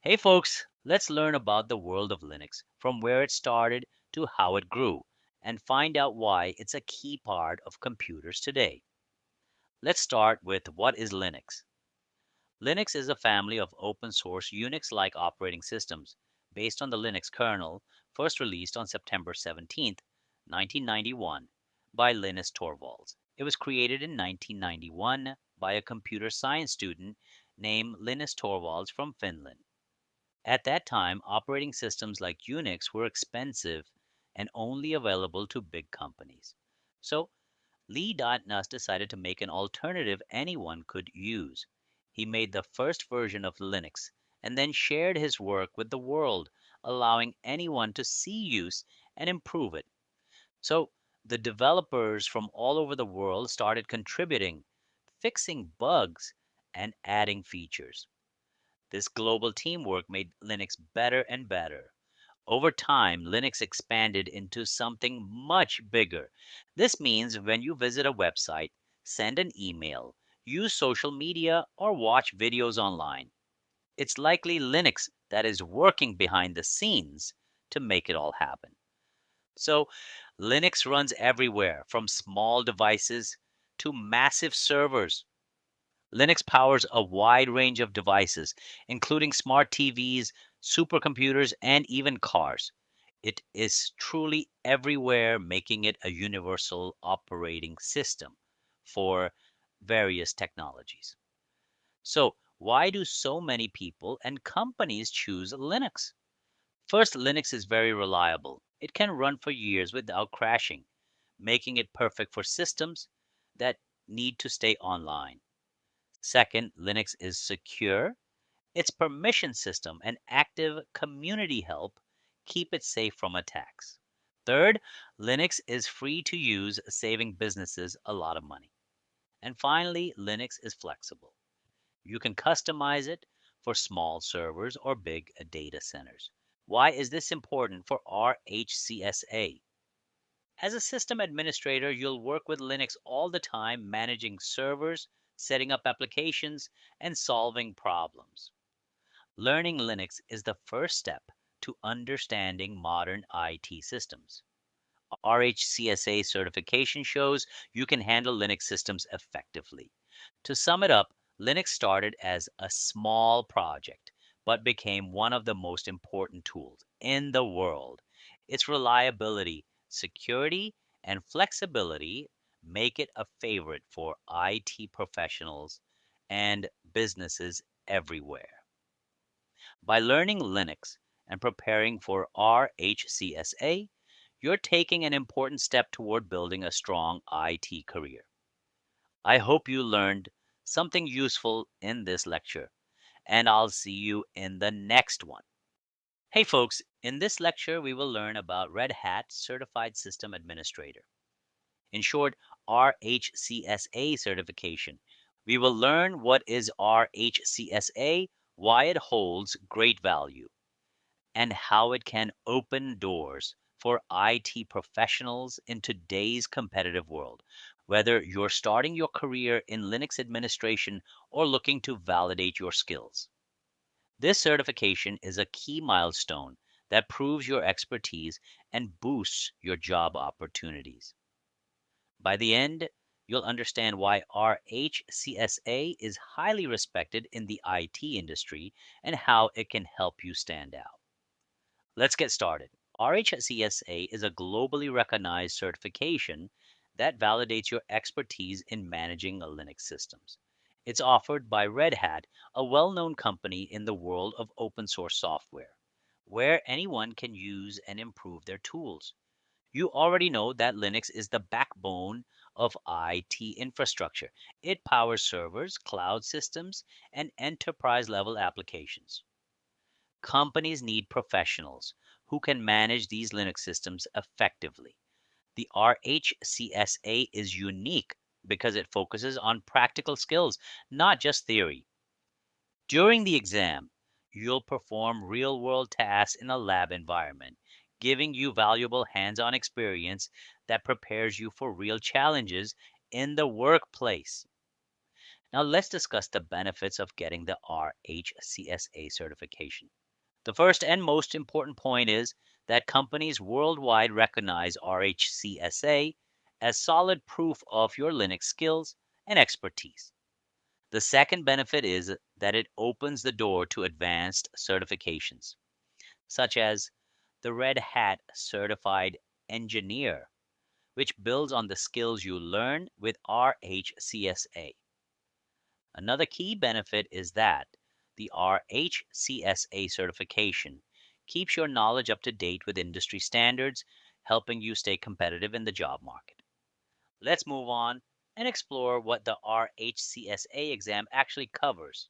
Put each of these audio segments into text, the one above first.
Hey folks, let's learn about the world of Linux, from where it started to how it grew, and find out why it's a key part of computers today. Let's start with what is Linux. Linux is a family of open source Unix-like operating systems based on the Linux kernel, first released on September 17, 1991 by Linus Torvalds. It was created in 1991 by a computer science student named Linus Torvalds from Finland. At that time, operating systems like Unix were expensive and only available to big companies. So Lee Nuss decided to make an alternative anyone could use. He made the first version of Linux and then shared his work with the world, allowing anyone to see use and improve it. So the developers from all over the world started contributing, fixing bugs, and adding features. This global teamwork made Linux better and better. Over time, Linux expanded into something much bigger. This means when you visit a website, send an email, use social media, or watch videos online, it's likely Linux that is working behind the scenes to make it all happen. So, Linux runs everywhere from small devices to massive servers. Linux powers a wide range of devices, including smart TVs, supercomputers, and even cars. It is truly everywhere, making it a universal operating system for various technologies. So, why do so many people and companies choose Linux? First, Linux is very reliable. It can run for years without crashing, making it perfect for systems that need to stay online. Second, Linux is secure. Its permission system and active community help keep it safe from attacks. Third, Linux is free to use, saving businesses a lot of money. And finally, Linux is flexible. You can customize it for small servers or big data centers. Why is this important for RHCSA? As a system administrator, you'll work with Linux all the time, managing servers, setting up applications, and solving problems. Learning Linux is the first step to understanding modern IT systems. RHCSA certification shows you can handle Linux systems effectively. To sum it up, Linux started as a small project, but became one of the most important tools in the world. Its reliability, security, and flexibility make it a favorite for IT professionals and businesses everywhere. By learning Linux and preparing for RHCSA, you're taking an important step toward building a strong IT career. I hope you learned something useful in this lecture, and I'll see you in the next one. Hey folks, in this lecture we will learn about Red Hat Certified System Administrator. In short, RHCSA certification. We will learn what is RHCSA, why it holds great value, and how it can open doors for IT professionals in today's competitive world, whether you're starting your career in Linux administration or looking to validate your skills. This certification is a key milestone that proves your expertise and boosts your job opportunities. By the end, you'll understand why RHCSA is highly respected in the IT industry and how it can help you stand out. Let's get started. RHCSA is a globally recognized certification that validates your expertise in managing Linux systems. It's offered by Red Hat, a well-known company in the world of open source software, where anyone can use and improve their tools. You already know that Linux is the backbone of IT infrastructure. It powers servers, cloud systems, and enterprise-level applications. Companies need professionals who can manage these Linux systems effectively. The RHCSA is unique because it focuses on practical skills, not just theory. During the exam, you'll perform real-world tasks in a lab environment, giving you valuable hands-on experience that prepares you for real challenges in the workplace. Now let's discuss the benefits of getting the RHCSA certification. The first and most important point is that companies worldwide recognize RHCSA as solid proof of your Linux skills and expertise. The second benefit is that it opens the door to advanced certifications, such as the Red Hat Certified Engineer, which builds on the skills you learn with RHCSA. Another key benefit is that the RHCSA certification keeps your knowledge up to date with industry standards, helping you stay competitive in the job market. Let's move on and explore what the RHCSA exam actually covers.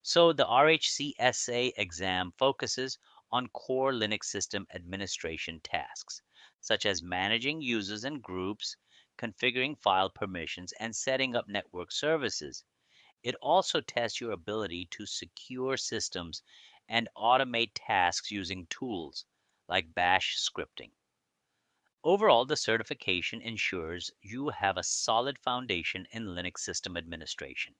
So, the RHCSA exam focuses on core Linux system administration tasks, such as managing users and groups, configuring file permissions, and setting up network services. It also tests your ability to secure systems and automate tasks using tools like bash scripting. Overall, the certification ensures you have a solid foundation in Linux system administration.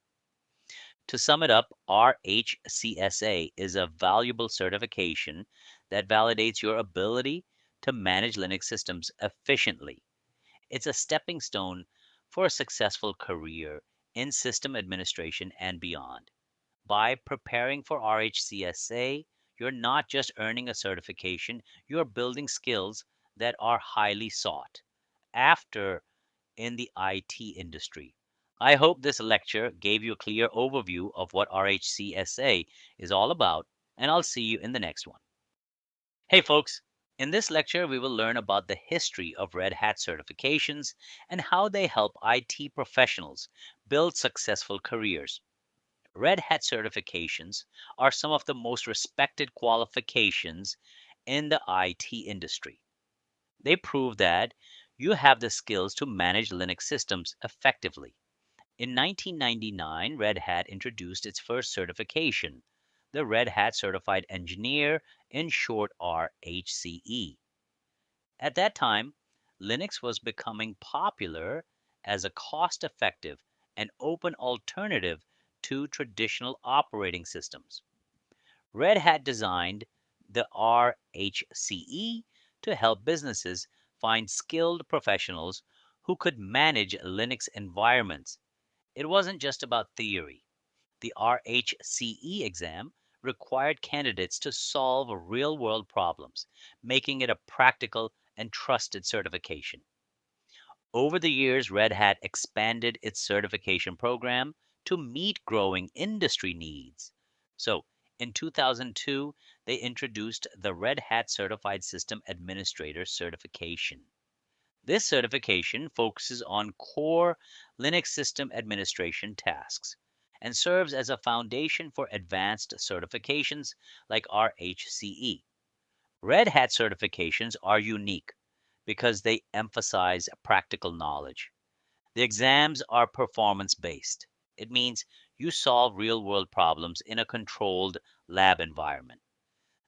To sum it up, RHCSA is a valuable certification that validates your ability to manage Linux systems efficiently. It's a stepping stone for a successful career in system administration and beyond. By preparing for RHCSA, you're not just earning a certification, you're building skills that are highly sought after in the IT industry. I hope this lecture gave you a clear overview of what RHCSA is all about, and I'll see you in the next one. Hey folks, in this lecture we will learn about the history of Red Hat certifications and how they help IT professionals build successful careers. Red Hat certifications are some of the most respected qualifications in the IT industry. They prove that you have the skills to manage Linux systems effectively. In 1999, Red Hat introduced its first certification, the Red Hat Certified Engineer, in short RHCE. At that time, Linux was becoming popular as a cost-effective and open alternative to traditional operating systems. Red Hat designed the RHCE to help businesses find skilled professionals who could manage Linux environments. It wasn't just about theory. The RHCE exam required candidates to solve real-world problems, making it a practical and trusted certification. Over the years, Red Hat expanded its certification program to meet growing industry needs. So, in 2002, they introduced the Red Hat Certified System Administrator certification. This certification focuses on core Linux system administration tasks and serves as a foundation for advanced certifications like RHCE. Red Hat certifications are unique because they emphasize practical knowledge. The exams are performance based. It means you solve real world problems in a controlled lab environment.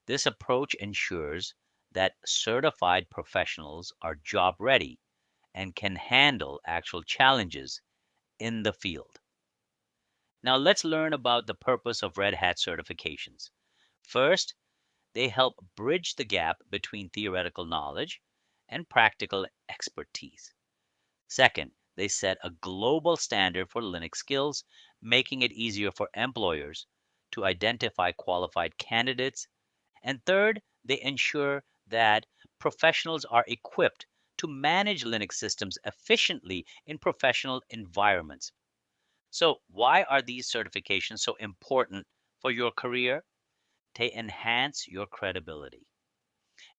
This approach ensures that certified professionals are job ready and can handle actual challenges in the field. Now let's learn about the purpose of Red Hat certifications. First, they help bridge the gap between theoretical knowledge and practical expertise. Second, they set a global standard for Linux skills, making it easier for employers to identify qualified candidates. And third, they ensure that professionals are equipped to manage Linux systems efficiently in professional environments. So, why are these certifications so important for your career? They enhance your credibility.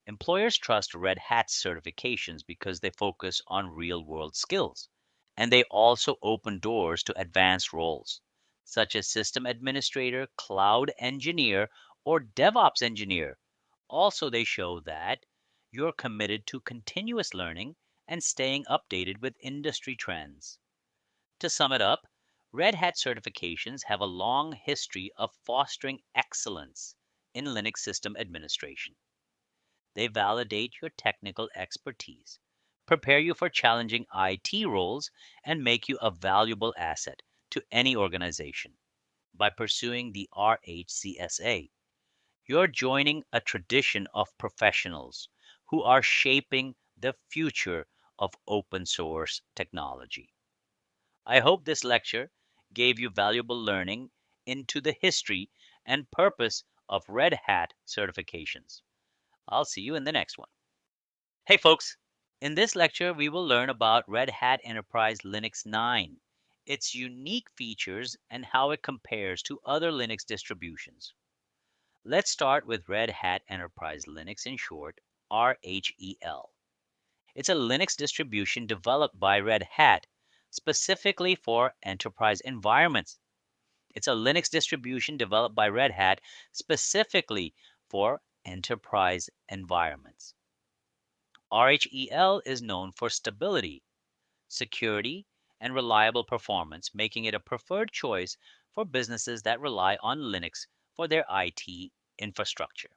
Employers trust Red Hat certifications because they focus on real world skills. And they also open doors to advanced roles, such as system administrator, cloud engineer, or DevOps engineer. Also, they show that you're committed to continuous learning and staying updated with industry trends. To sum it up, Red Hat certifications have a long history of fostering excellence in Linux system administration. They validate your technical expertise, prepare you for challenging IT roles, and make you a valuable asset to any organization by pursuing the RHCSA. You're joining a tradition of professionals who are shaping the future of open source technology. I hope this lecture gave you valuable learning into the history and purpose of Red Hat certifications. I'll see you in the next one. Hey folks, in this lecture we will learn about Red Hat Enterprise Linux 9, its unique features and how it compares to other Linux distributions. Let's start with Red Hat Enterprise Linux, in short, RHEL. It's a Linux distribution developed by Red Hat specifically for enterprise environments. It's a Linux distribution developed by Red Hat specifically for enterprise environments. RHEL is known for stability, security, and reliable performance, making it a preferred choice for businesses that rely on Linux for their IT infrastructure.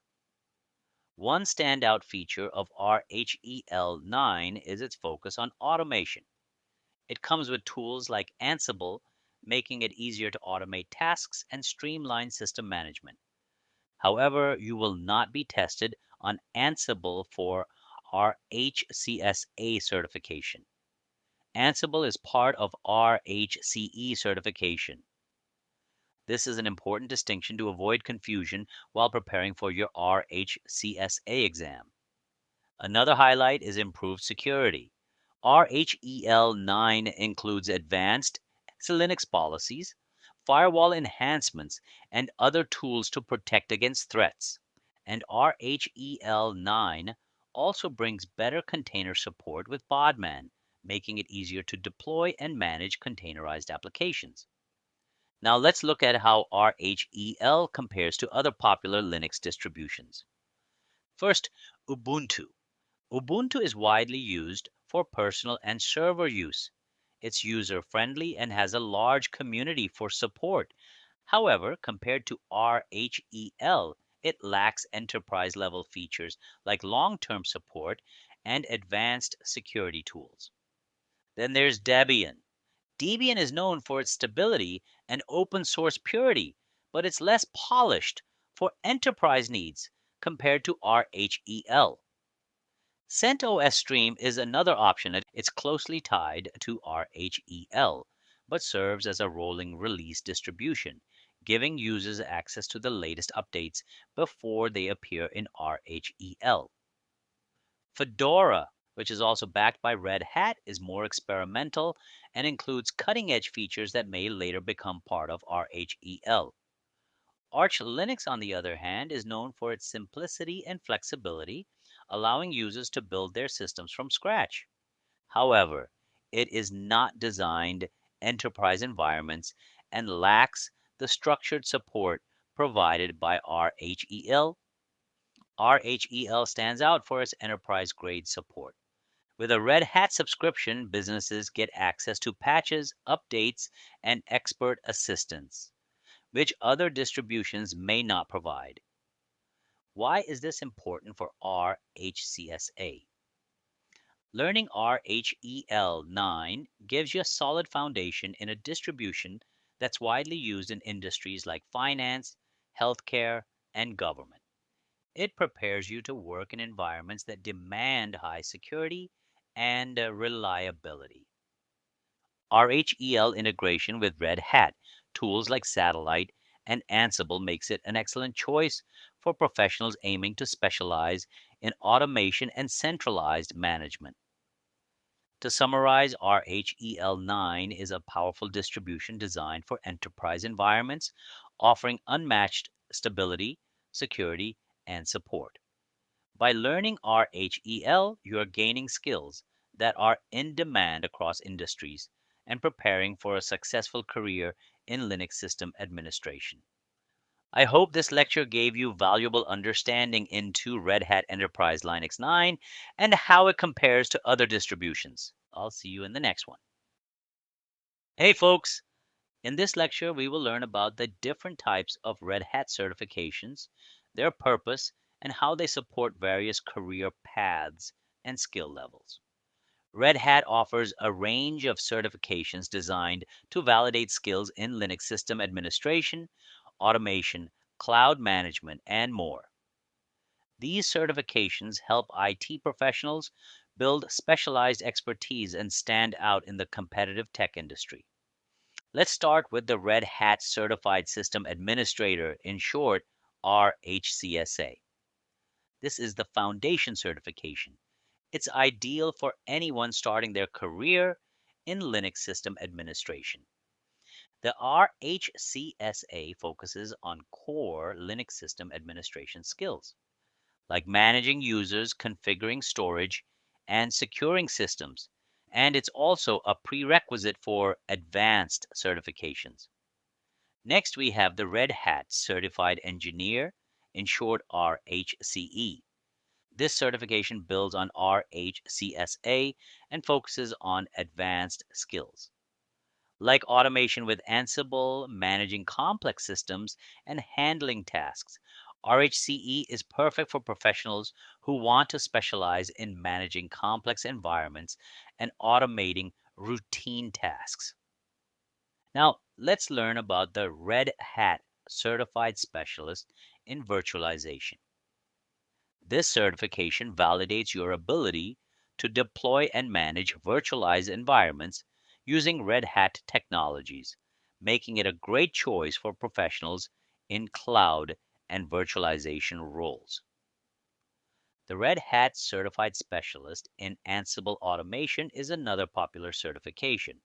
One standout feature of RHEL 9 is its focus on automation. It comes with tools like Ansible, making it easier to automate tasks and streamline system management. However, you will not be tested on Ansible for RHCSA certification. Ansible is part of RHCE certification. This is an important distinction to avoid confusion while preparing for your RHCSA exam. Another highlight is improved security. RHEL 9 includes advanced Linux policies, firewall enhancements, and other tools to protect against threats. And RHEL 9 also brings better container support with Podman, making it easier to deploy and manage containerized applications. Now let's look at how RHEL compares to other popular Linux distributions. First, Ubuntu. Ubuntu is widely used for personal and server use. It's user-friendly and has a large community for support. However, compared to RHEL, it lacks enterprise-level features like long-term support and advanced security tools. Then there's Debian. Debian is known for its stability and open source purity, but it's less polished for enterprise needs compared to RHEL. CentOS Stream is another option. It's closely tied to RHEL, but serves as a rolling release distribution, giving users access to the latest updates before they appear in RHEL. Fedora, which is also backed by Red Hat, is more experimental and includes cutting-edge features that may later become part of RHEL. Arch Linux, on the other hand, is known for its simplicity and flexibility, allowing users to build their systems from scratch. However, it is not designed enterprise environments and lacks the structured support provided by RHEL. RHEL stands out for its enterprise-grade support. With a Red Hat subscription, businesses get access to patches, updates, and expert assistance, which other distributions may not provide. Why is this important for RHCSA? Learning RHEL 9 gives you a solid foundation in a distribution that's widely used in industries like finance, healthcare, and government. It prepares you to work in environments that demand high security and reliability. RHEL integration with Red Hat, tools like Satellite and Ansible makes it an excellent choice for professionals aiming to specialize in automation and centralized management. To summarize, RHEL 9 is a powerful distribution designed for enterprise environments, offering unmatched stability, security, and support. By learning RHEL, you are gaining skills that are in demand across industries and preparing for a successful career in Linux system administration. I hope this lecture gave you valuable understanding into Red Hat Enterprise Linux 9 and how it compares to other distributions. I'll see you in the next one. Hey folks, in this lecture we will learn about the different types of Red Hat certifications, their purpose, and how they support various career paths and skill levels. Red Hat offers a range of certifications designed to validate skills in Linux system administration, automation, cloud management, and more. These certifications help IT professionals build specialized expertise and stand out in the competitive tech industry. Let's start with the Red Hat Certified System Administrator, in short, RHCSA. This is the foundation certification. It's ideal for anyone starting their career in Linux system administration. The RHCSA focuses on core Linux system administration skills, like managing users, configuring storage, and securing systems. And it's also a prerequisite for advanced certifications. Next, we have the Red Hat Certified Engineer, in short RHCE. This certification builds on RHCSA and focuses on advanced skills, like automation with Ansible, managing complex systems, and handling tasks. RHCE is perfect for professionals who want to specialize in managing complex environments and automating routine tasks. Now, let's learn about the Red Hat Certified Specialist in Virtualization. This certification validates your ability to deploy and manage virtualized environments using Red Hat technologies, making it a great choice for professionals in cloud and virtualization roles. The Red Hat Certified Specialist in Ansible Automation is another popular certification.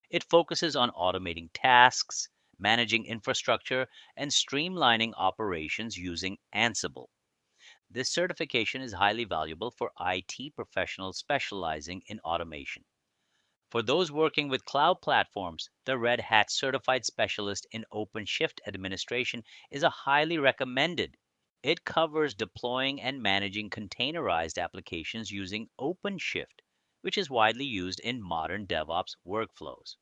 It focuses on automating tasks, managing infrastructure, and streamlining operations using Ansible. This certification is highly valuable for IT professionals specializing in automation. For those working with cloud platforms, the Red Hat Certified Specialist in OpenShift Administration is a highly recommended. It covers deploying and managing containerized applications using OpenShift, which is widely used in modern DevOps workflows.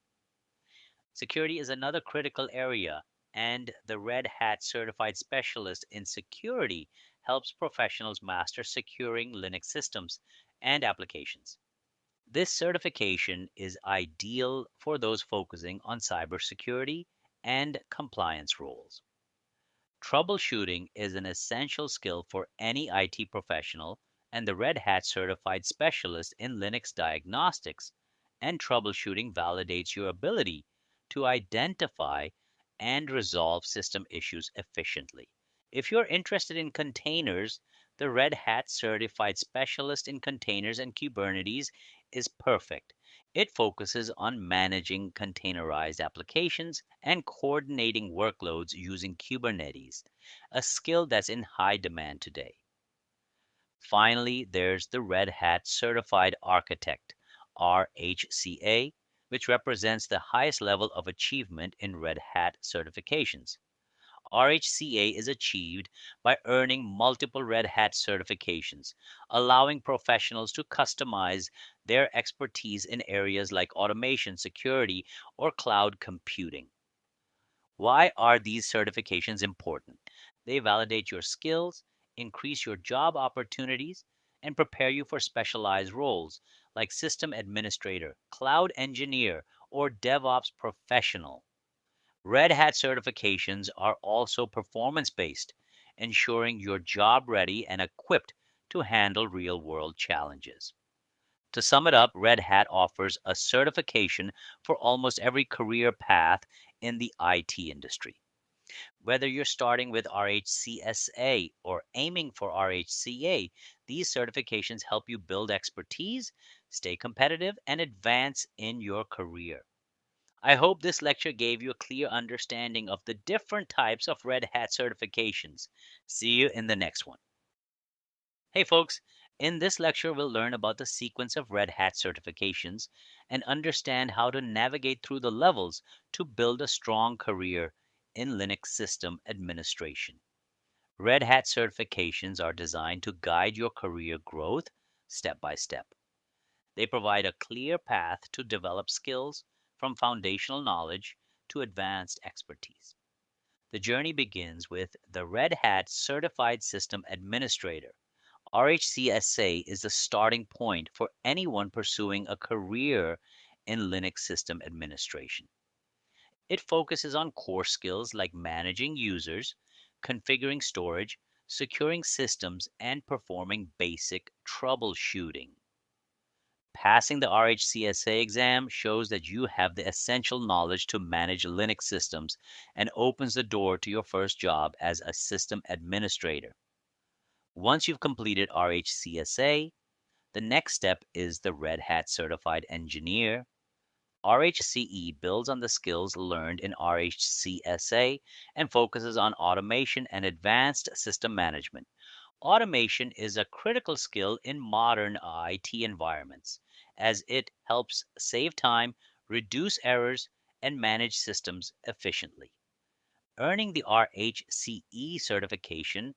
Security is another critical area, and the Red Hat Certified Specialist in Security helps professionals master securing Linux systems and applications. This certification is ideal for those focusing on cybersecurity and compliance roles. Troubleshooting is an essential skill for any IT professional, and the Red Hat Certified Specialist in Linux Diagnostics and Troubleshooting validates your ability to identify and resolve system issues efficiently. If you're interested in containers, the Red Hat Certified Specialist in Containers and Kubernetes is perfect. It focuses on managing containerized applications and coordinating workloads using Kubernetes, a skill that's in high demand today. Finally, there's the Red Hat Certified Architect, RHCA, which represents the highest level of achievement in Red Hat certifications. RHCA is achieved by earning multiple Red Hat certifications, allowing professionals to customize their expertise in areas like automation, security, or cloud computing. Why are these certifications important? They validate your skills, increase your job opportunities, and prepare you for specialized roles like system administrator, cloud engineer, or DevOps professional. Red Hat certifications are also performance based, ensuring you're job ready and equipped to handle real world challenges. To sum it up, Red Hat offers a certification for almost every career path in the IT industry. Whether you're starting with RHCSA or aiming for RHCA, these certifications help you build expertise, stay competitive, and advance in your career. I hope this lecture gave you a clear understanding of the different types of Red Hat certifications. See you in the next one. Hey folks, in this lecture we'll learn about the sequence of Red Hat certifications and understand how to navigate through the levels to build a strong career in Linux system administration. Red Hat certifications are designed to guide your career growth step by step. They provide a clear path to develop skills from foundational knowledge to advanced expertise. The journey begins with the Red Hat Certified System Administrator, RHCSA is the starting point for anyone pursuing a career in Linux system administration. It focuses on core skills like managing users, configuring storage, securing systems, and performing basic troubleshooting. Passing the RHCSA exam shows that you have the essential knowledge to manage Linux systems and opens the door to your first job as a system administrator. Once you've completed RHCSA, the next step is the Red Hat Certified Engineer. RHCE builds on the skills learned in RHCSA and focuses on automation and advanced system management. Automation is a critical skill in modern IT environments as it helps save time, reduce errors, and manage systems efficiently. Earning the RHCE certification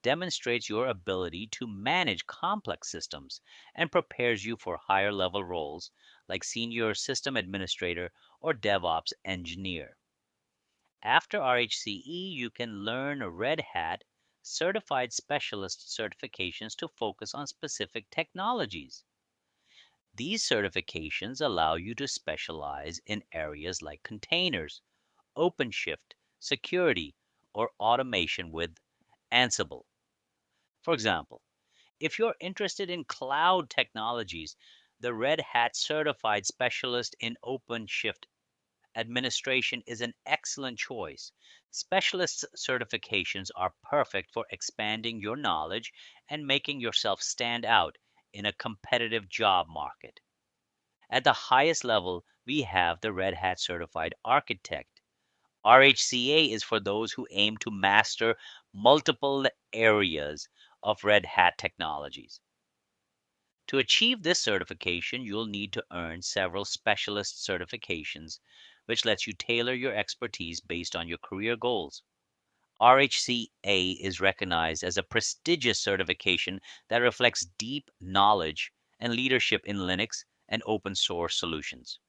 demonstrates your ability to manage complex systems and prepares you for higher level roles like senior system administrator or DevOps engineer. After RHCE, you can learn Red Hat Certified Specialist certifications to focus on specific technologies. These certifications allow you to specialize in areas like containers, OpenShift, security, or automation with Ansible. For example, if you're interested in cloud technologies, the Red Hat Certified Specialist in OpenShift administration is an excellent choice. Specialist certifications are perfect for expanding your knowledge and making yourself stand out in a competitive job market. At the highest level, we have the Red Hat Certified Architect. RHCA is for those who aim to master multiple areas of Red Hat technologies. To achieve this certification, you'll need to earn several specialist certifications, which lets you tailor your expertise based on your career goals. RHCA is recognized as a prestigious certification that reflects deep knowledge and leadership in Linux and open source solutions.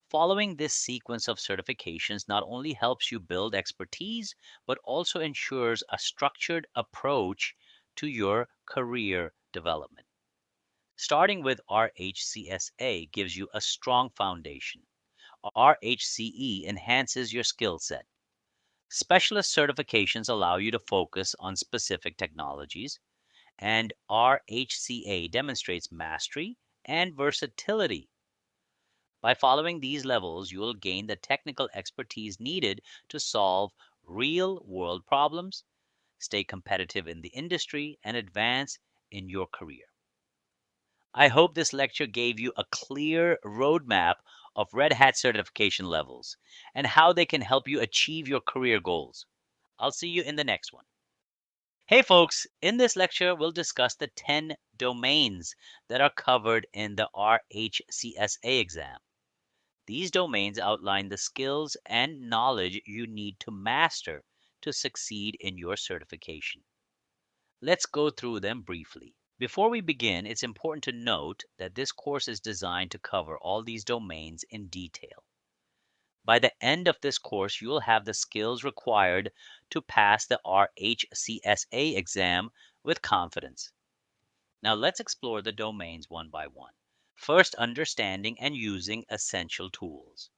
Following this sequence of certifications not only helps you build expertise, but also ensures a structured approach to your career development. Starting with RHCSA gives you a strong foundation. RHCE enhances your skill set. Specialist certifications allow you to focus on specific technologies, and RHCA demonstrates mastery and versatility. By following these levels, you will gain the technical expertise needed to solve real world problems, stay competitive in the industry, and advance in your career. I hope this lecture gave you a clear roadmap of Red Hat certification levels and how they can help you achieve your career goals. I'll see you in the next one. Hey folks, in this lecture, we'll discuss the 10 domains that are covered in the RHCSA exam. These domains outline the skills and knowledge you need to master to succeed in your certification. Let's go through them briefly. Before we begin, it's important to note that this course is designed to cover all these domains in detail. By the end of this course, you will have the skills required to pass the RHCSA exam with confidence. Now let's explore the domains one by one. First, understanding and using essential tools.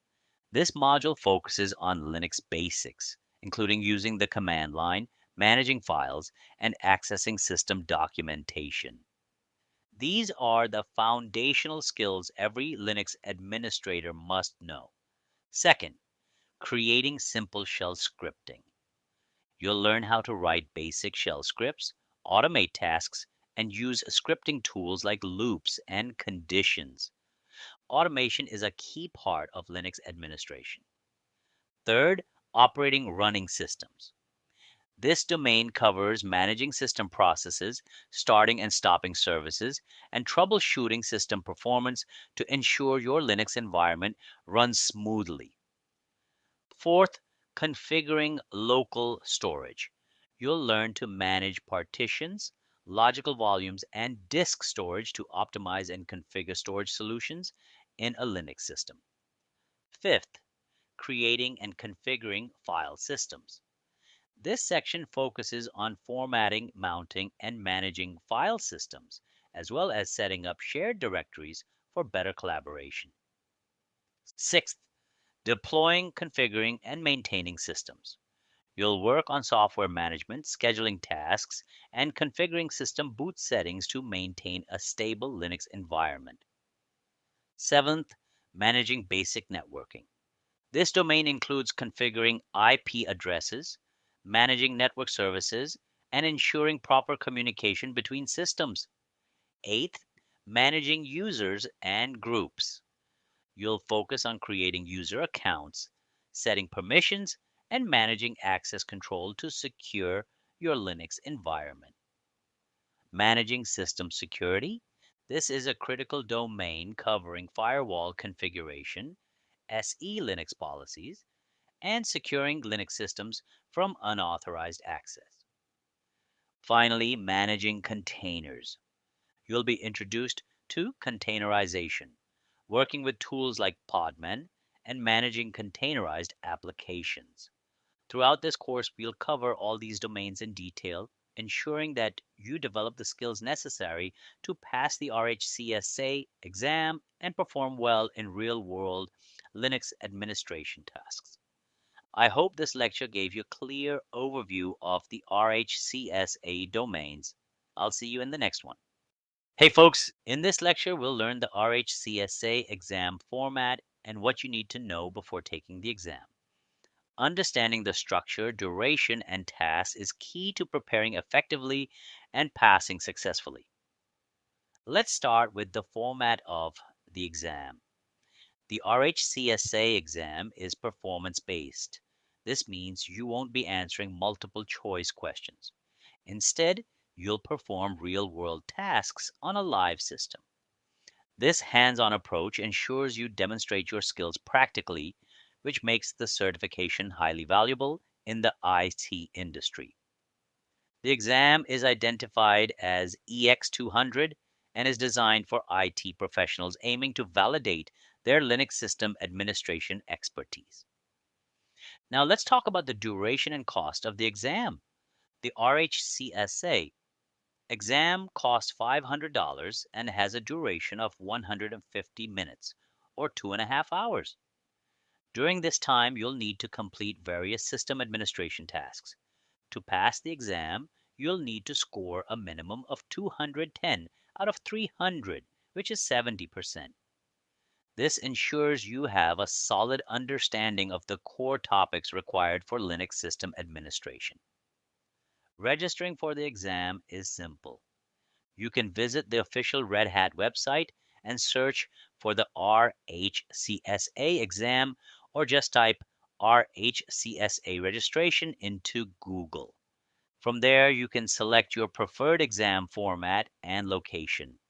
This module focuses on Linux basics, including using the command line, managing files, and accessing system documentation. These are the foundational skills every Linux administrator must know. Second, creating simple shell scripting. You'll learn how to write basic shell scripts, automate tasks, and use scripting tools like loops and conditions. Automation is a key part of Linux administration. Third, operating running systems. This domain covers managing system processes, starting and stopping services, and troubleshooting system performance to ensure your Linux environment runs smoothly. Fourth, configuring local storage. You'll learn to manage partitions, logical volumes, and disk storage to optimize and configure storage solutions in a Linux system. Fifth, creating and configuring file systems. This section focuses on formatting, mounting, and managing file systems, as well as setting up shared directories for better collaboration. Sixth, deploying, configuring, and maintaining systems. You'll work on software management, scheduling tasks, and configuring system boot settings to maintain a stable Linux environment. Seventh, managing basic networking. This domain includes configuring IP addresses, managing network services, and ensuring proper communication between systems. Eighth, managing users and groups. You'll focus on creating user accounts, setting permissions, and managing access control to secure your Linux environment. Managing system security. This is a critical domain covering firewall configuration, SE Linux policies, and securing Linux systems from unauthorized access. Finally, managing containers. You'll be introduced to containerization, working with tools like Podman, and managing containerized applications. Throughout this course, we'll cover all these domains in detail, ensuring that you develop the skills necessary to pass the RHCSA exam and perform well in real-world Linux administration tasks. I hope this lecture gave you a clear overview of the RHCSA domains. I'll see you in the next one. Hey folks, in this lecture we'll learn the RHCSA exam format and what you need to know before taking the exam. Understanding the structure, duration, and tasks is key to preparing effectively and passing successfully. Let's start with the format of the exam. The RHCSA exam is performance-based. This means you won't be answering multiple choice questions. Instead, you'll perform real-world tasks on a live system. This hands-on approach ensures you demonstrate your skills practically, which makes the certification highly valuable in the IT industry. The exam is identified as EX200 and is designed for IT professionals aiming to validate their Linux system administration expertise. Now let's talk about the duration and cost of the exam. The RHCSA exam costs $500 and has a duration of 150 minutes or 2.5 hours. During this time, you'll need to complete various system administration tasks. To pass the exam, you'll need to score a minimum of 210 out of 300, which is 70%. This ensures you have a solid understanding of the core topics required for Linux system administration. Registering for the exam is simple. You can visit the official Red Hat website and search for the RHCSA exam or just type RHCSA registration into Google. From there, you can select your preferred exam format and location.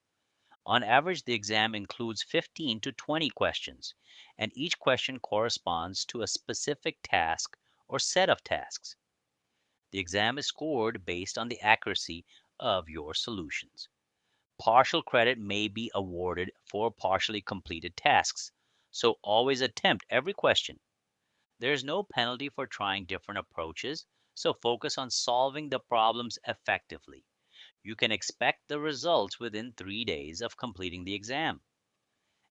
On average, the exam includes 15 to 20 questions, and each question corresponds to a specific task or set of tasks. The exam is scored based on the accuracy of your solutions. Partial credit may be awarded for partially completed tasks, so always attempt every question. There is no penalty for trying different approaches, so focus on solving the problems effectively. You can expect the results within 3 days of completing the exam.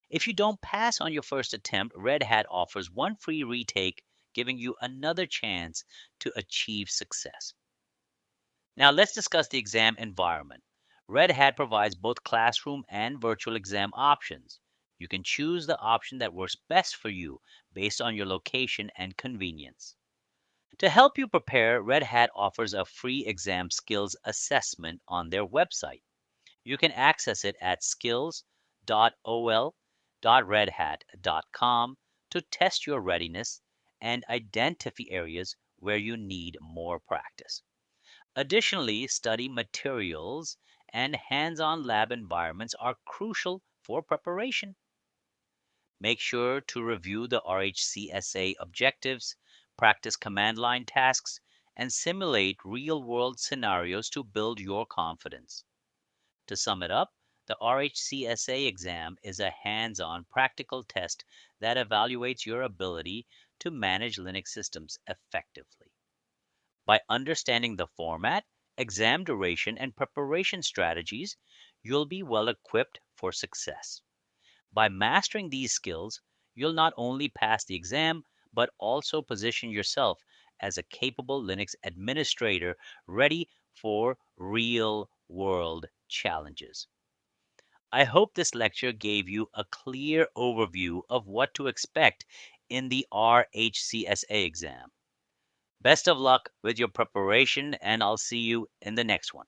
If you don't pass on your first attempt, Red Hat offers one free retake, giving you another chance to achieve success. Now let's discuss the exam environment. Red Hat provides both classroom and virtual exam options. You can choose the option that works best for you based on your location and convenience. To help you prepare, Red Hat offers a free exam skills assessment on their website. You can access it at skills.ol.redhat.com to test your readiness and identify areas where you need more practice. Additionally, study materials and hands-on lab environments are crucial for preparation. Make sure to review the RHCSA objectives, practice command line tasks, and simulate real-world scenarios to build your confidence. To sum it up, the RHCSA exam is a hands-on practical test that evaluates your ability to manage Linux systems effectively. By understanding the format, exam duration, and preparation strategies, you'll be well equipped for success. By mastering these skills, you'll not only pass the exam, but also position yourself as a capable Linux administrator ready for real world challenges. I hope this lecture gave you a clear overview of what to expect in the RHCSA exam. Best of luck with your preparation, and I'll see you in the next one.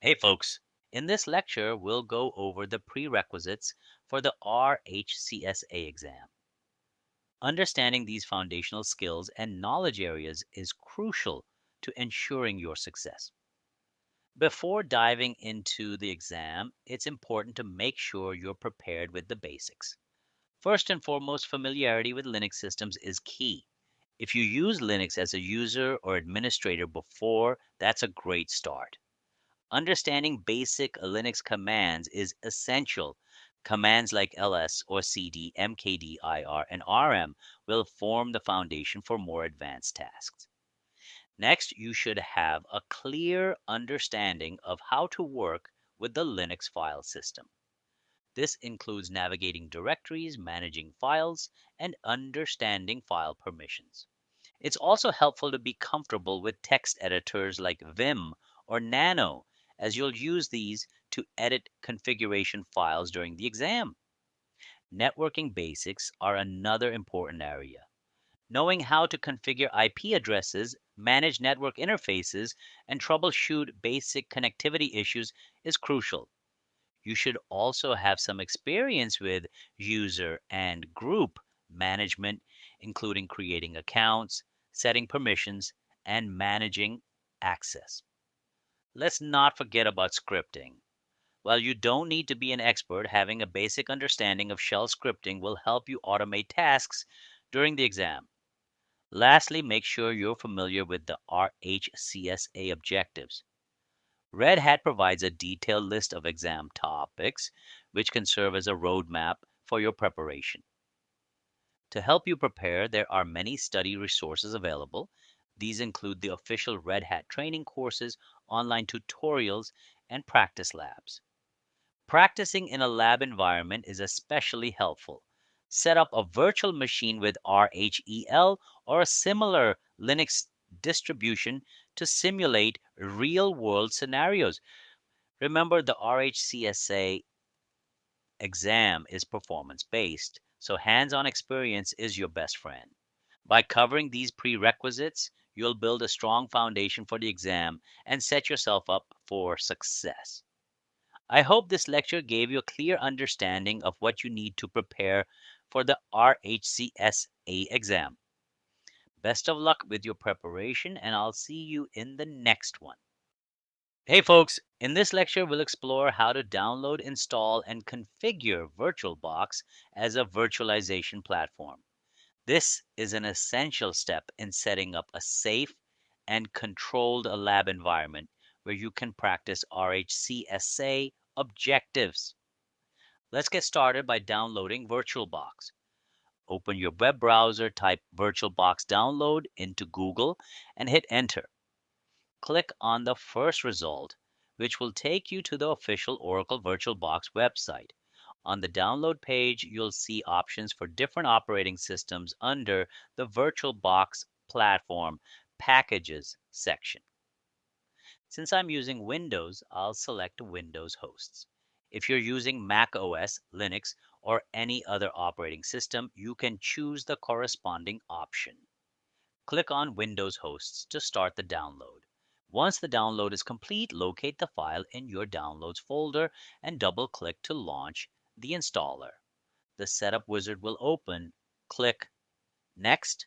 Hey, folks. In this lecture, we'll go over the prerequisites for the RHCSA exam. Understanding these foundational skills and knowledge areas is crucial to ensuring your success. Before diving into the exam, it's important to make sure you're prepared with the basics. First and foremost, familiarity with Linux systems is key. If you use Linux as a user or administrator before, that's a great start. Understanding basic Linux commands is essential. Commands like ls or cd, mkdir, and rm will form the foundation for more advanced tasks. Next, you should have a clear understanding of how to work with the Linux file system. This includes navigating directories, managing files, and understanding file permissions. It's also helpful to be comfortable with text editors like Vim or Nano, as you'll use these to edit configuration files during the exam. Networking basics are another important area. Knowing how to configure IP addresses, manage network interfaces, and troubleshoot basic connectivity issues is crucial. You should also have some experience with user and group management, including creating accounts, setting permissions, and managing access. Let's not forget about scripting. While you don't need to be an expert, having a basic understanding of shell scripting will help you automate tasks during the exam. Lastly, make sure you're familiar with the RHCSA objectives. Red Hat provides a detailed list of exam topics, which can serve as a roadmap for your preparation. To help you prepare, there are many study resources available. These include the official Red Hat training courses, online tutorials, and practice labs. Practicing in a lab environment is especially helpful. Set up a virtual machine with RHEL or a similar Linux distribution to simulate real-world scenarios. Remember, the RHCSA exam is performance-based, so hands-on experience is your best friend. By covering these prerequisites, you'll build a strong foundation for the exam and set yourself up for success. I hope this lecture gave you a clear understanding of what you need to prepare for the RHCSA exam. Best of luck with your preparation, and I'll see you in the next one. Hey folks, in this lecture we'll explore how to download, install, and configure VirtualBox as a virtualization platform. This is an essential step in setting up a safe and controlled lab environment where you can practice RHCSA objectives. Let's get started by downloading VirtualBox. Open your web browser, type VirtualBox download into Google, and hit enter. Click on the first result, which will take you to the official Oracle VirtualBox website. On the download page, you'll see options for different operating systems under the VirtualBox platform packages section. Since I'm using Windows, I'll select Windows hosts. If you're using Mac OS, Linux, or any other operating system, you can choose the corresponding option. Click on Windows hosts to start the download. Once the download is complete, locate the file in your Downloads folder and double-click to launch the installer. The setup wizard will open. Click Next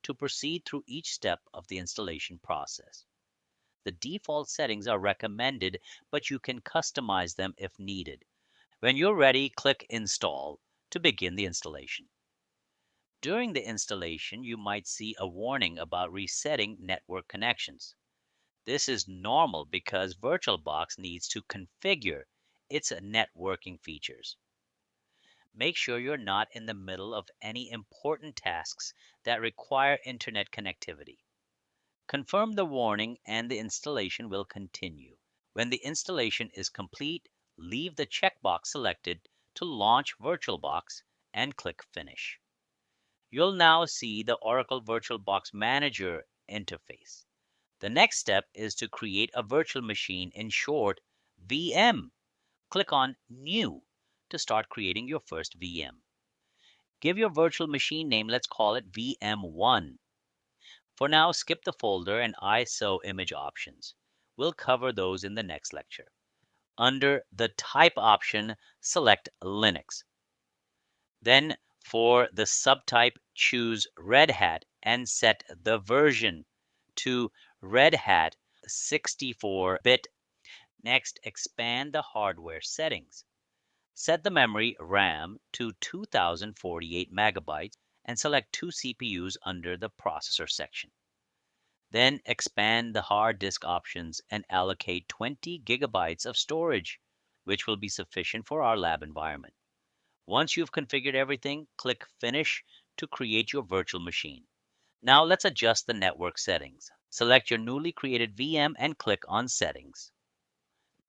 to proceed through each step of the installation process. The default settings are recommended, but you can customize them if needed. When you're ready, click Install to begin the installation. During the installation, you might see a warning about resetting network connections. This is normal because VirtualBox needs to configure its networking features. Make sure you're not in the middle of any important tasks that require internet connectivity. Confirm the warning and the installation will continue. When the installation is complete, leave the checkbox selected to launch VirtualBox and click Finish. You'll now see the Oracle VirtualBox Manager interface. The next step is to create a virtual machine, in short, VM. Click on New to start creating your first VM. Give your virtual machine name, let's call it VM1. For now, skip the folder and ISO image options. We'll cover those in the next lecture. Under the Type option, select Linux. Then for the subtype, choose Red Hat and set the version to Red Hat 64-bit. Next, expand the hardware settings. Set the memory RAM to 2048 megabytes and select two CPUs under the processor section. Then expand the hard disk options and allocate 20 gigabytes of storage, which will be sufficient for our lab environment. Once you've configured everything, click Finish to create your virtual machine. Now let's adjust the network settings. Select your newly created VM and click on Settings.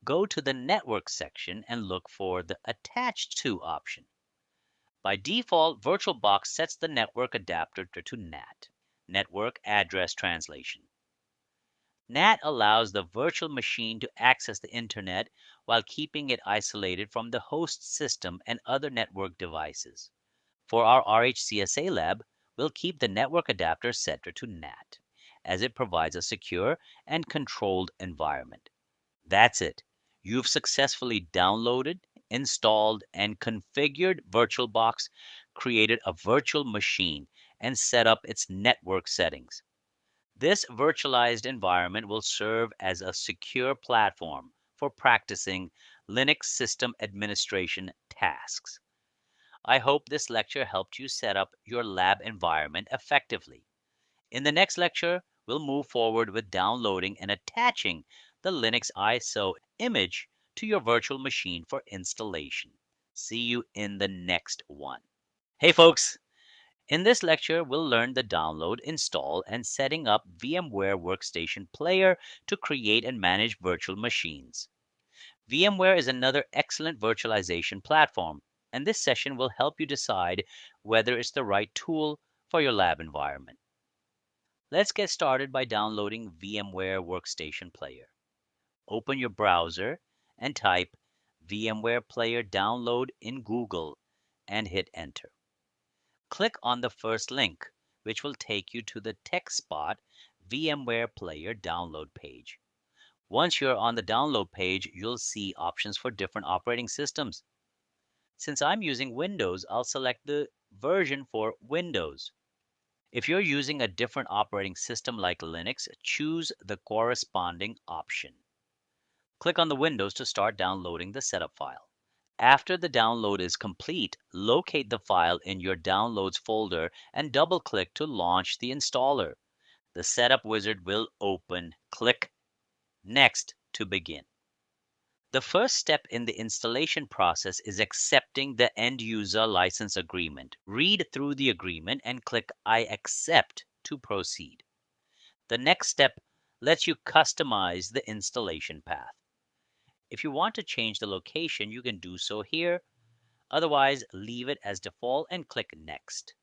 Go to the Network section and look for the Attached To option. By default, VirtualBox sets the network adapter to NAT, Network Address Translation. NAT allows the virtual machine to access the internet while keeping it isolated from the host system and other network devices. For our RHCSA lab, we'll keep the network adapter set to NAT, as it provides a secure and controlled environment. That's it. You've successfully downloaded, installed, and configured VirtualBox, created a virtual machine, and set up its network settings. This virtualized environment will serve as a secure platform for practicing Linux system administration tasks. I hope this lecture helped you set up your lab environment effectively. In the next lecture, we'll move forward with downloading and attaching the Linux ISO image to your virtual machine for installation. See you in the next one. Hey folks, in this lecture, we'll learn the download, install, and setting up VMware Workstation Player to create and manage virtual machines. VMware is another excellent virtualization platform, and this session will help you decide whether it's the right tool for your lab environment. Let's get started by downloading VMware Workstation Player. Open your browser and type VMware Player Download in Google and hit Enter. Click on the first link, which will take you to the TechSpot VMware Player download page. Once you're on the download page, you'll see options for different operating systems. Since I'm using Windows, I'll select the version for Windows. If you're using a different operating system like Linux, choose the corresponding option. Click on the Windows to start downloading the setup file. After the download is complete, locate the file in your Downloads folder and double-click to launch the installer. The setup wizard will open. Click Next to begin. The first step in the installation process is accepting the end-user license agreement. Read through the agreement and click I accept to proceed. The next step lets you customize the installation path. If you want to change the location, you can do so here. Otherwise, leave it as default and click Next.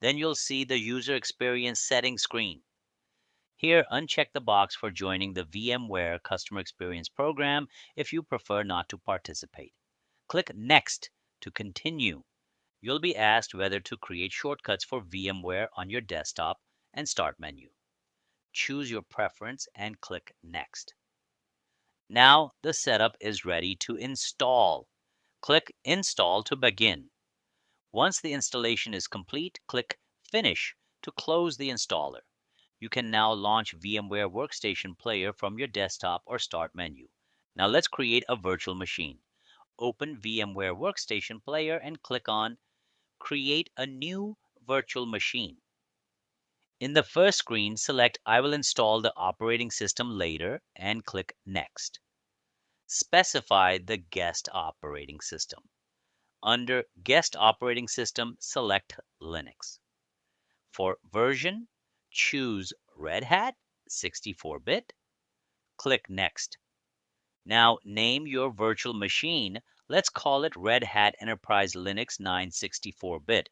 Then you'll see the User Experience Settings screen. Here, uncheck the box for joining the VMware Customer Experience Program if you prefer not to participate. Click Next to continue. You'll be asked whether to create shortcuts for VMware on your desktop and Start menu. Choose your preference and click Next. Now the setup is ready to install. Click Install to begin. Once the installation is complete, click Finish to close the installer. You can now launch VMware Workstation Player from your desktop or Start menu. Now let's create a virtual machine. Open VMware Workstation Player and click on Create a new virtual machine. In the first screen, select I will install the operating system later and click Next. Specify the guest operating system. Under Guest Operating System, select Linux. For version, choose Red Hat 64-bit. Click Next. Now name your virtual machine. Let's call it Red Hat Enterprise Linux 9 64-bit.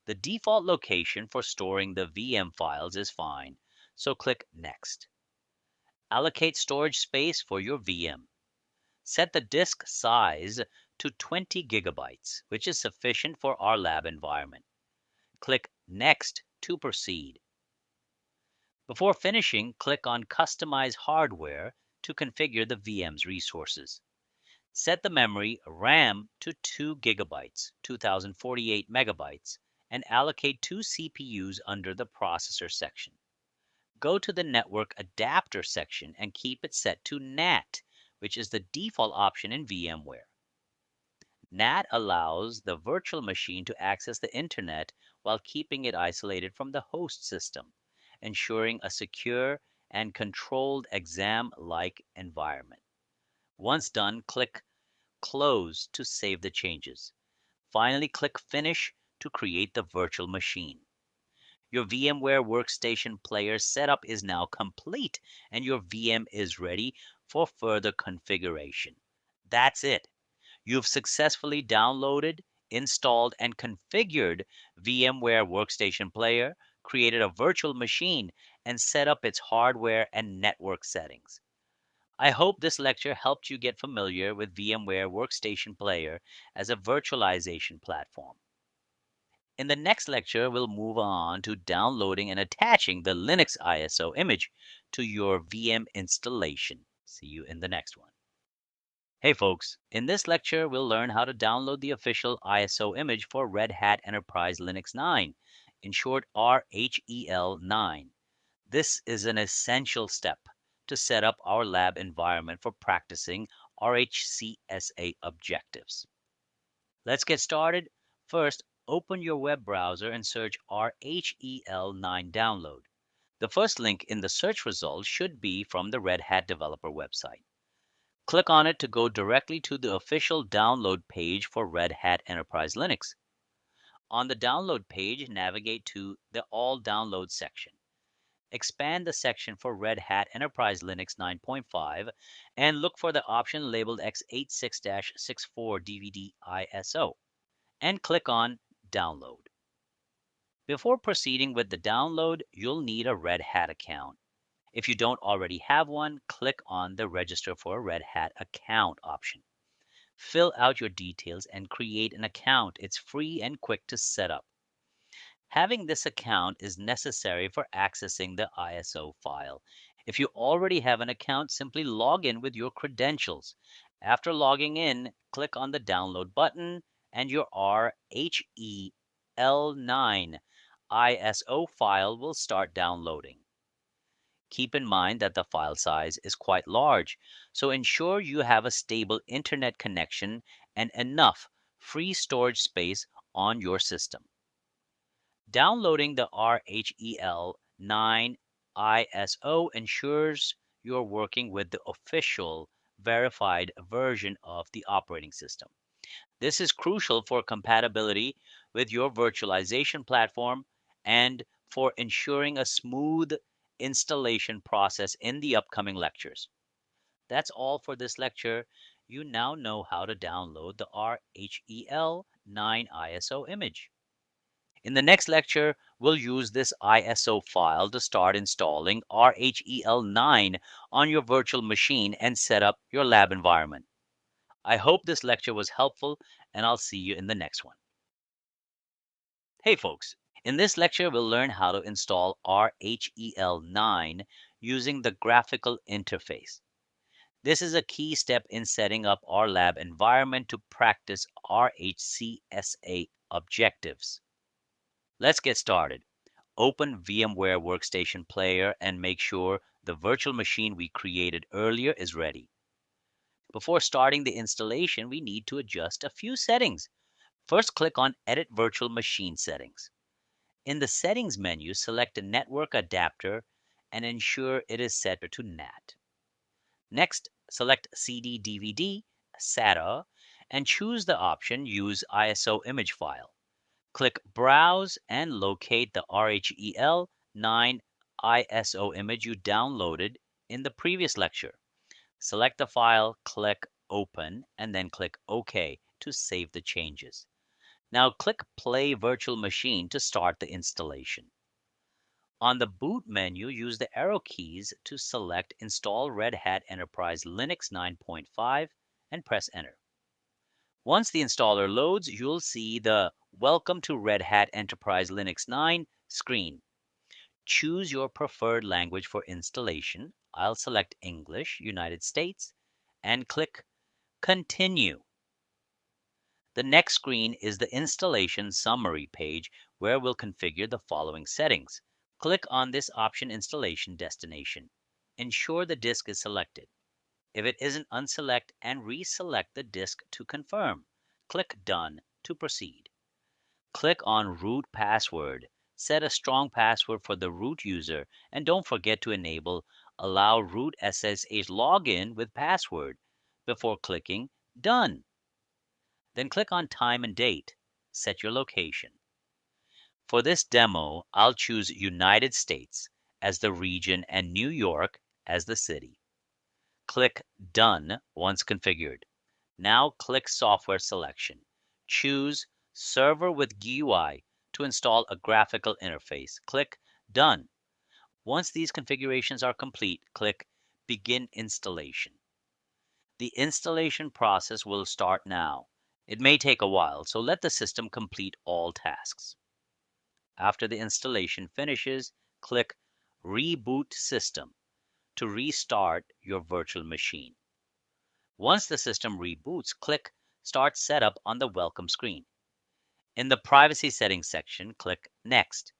The default location for storing the VM files is fine, so click Next. Allocate storage space for your VM. Set the disk size to 20 gigabytes, which is sufficient for our lab environment. Click Next to proceed. Before finishing, click on Customize Hardware to configure the VM's resources. Set the memory RAM to 2 gigabytes, 2048 megabytes, and allocate 2 CPUs under the Processor section. Go to the Network Adapter section and keep it set to NAT, which is the default option in VMware. NAT allows the virtual machine to access the internet while keeping it isolated from the host system, ensuring a secure and controlled exam-like environment. Once done, click Close to save the changes. Finally, click Finish to create the virtual machine. Your VMware Workstation Player setup is now complete and your VM is ready for further configuration. That's it. You've successfully downloaded, installed, and configured VMware Workstation Player, created a virtual machine, and set up its hardware and network settings. I hope this lecture helped you get familiar with VMware Workstation Player as a virtualization platform. In the next lecture, we'll move on to downloading and attaching the Linux ISO image to your VM installation. See you in the next one. Hey folks, in this lecture, we'll learn how to download the official ISO image for Red Hat Enterprise Linux 9, in short RHEL 9. This is an essential step to set up our lab environment for practicing RHCSA objectives. Let's get started. First, open your web browser and search RHEL 9 download. The first link in the search results should be from the Red Hat developer website. Click on it to go directly to the official download page for Red Hat Enterprise Linux. On the download page, navigate to the All Downloads section. Expand the section for Red Hat Enterprise Linux 9.5 and look for the option labeled x86-64 DVD ISO and click on Download. Before proceeding with the download, you'll need a Red Hat account. If you don't already have one, click on the Register for a Red Hat account option. Fill out your details and create an account. It's free and quick to set up. Having this account is necessary for accessing the ISO file. If you already have an account, simply log in with your credentials. After logging in, click on the Download button and your RHEL9 ISO file will start downloading. Keep in mind that the file size is quite large, so ensure you have a stable internet connection and enough free storage space on your system. Downloading the RHEL 9 ISO ensures you're working with the official verified version of the operating system. This is crucial for compatibility with your virtualization platform and for ensuring a smooth installation process in the upcoming lectures. That's all for this lecture. You now know how to download the RHEL 9 ISO image. In the next lecture, we'll use this ISO file to start installing RHEL 9 on your virtual machine and set up your lab environment. I hope this lecture was helpful, and I'll see you in the next one. Hey folks, in this lecture, we'll learn how to install RHEL 9 using the graphical interface. This is a key step in setting up our lab environment to practice RHCSA objectives. Let's get started. Open VMware Workstation Player and make sure the virtual machine we created earlier is ready. Before starting the installation, we need to adjust a few settings. First, click on Edit Virtual Machine Settings. In the Settings menu, select a network adapter and ensure it is set to NAT. Next, select CD/DVD, SATA, and choose the option Use ISO Image File. Click Browse and locate the RHEL 9 ISO image you downloaded in the previous lecture. Select the file, click Open, and then click OK to save the changes. Now click Play Virtual Machine to start the installation. On the boot menu, use the arrow keys to select Install Red Hat Enterprise Linux 9.5 and press Enter. Once the installer loads, you'll see the Welcome to Red Hat Enterprise Linux 9 screen. Choose your preferred language for installation. I'll select English, United States, and click Continue. The next screen is the installation summary page where we'll configure the following settings. Click on this option Installation Destination. Ensure the disk is selected. If it isn't, unselect and reselect the disk to confirm. Click Done to proceed. Click on Root Password. Set a strong password for the root user and don't forget to enable Allow root SSH login with password before clicking Done. Then click on Time and Date. Set your location. For this demo, I'll choose United States as the region and New York as the city. Click Done once configured. Now click Software Selection. Choose Server with GUI to install a graphical interface. Click Done. Once these configurations are complete, click Begin Installation. The installation process will start now. It may take a while, so let the system complete all tasks. After the installation finishes, click Reboot System to restart your virtual machine. Once the system reboots, click Start Setup on the welcome screen. In the Privacy Settings section, click Next.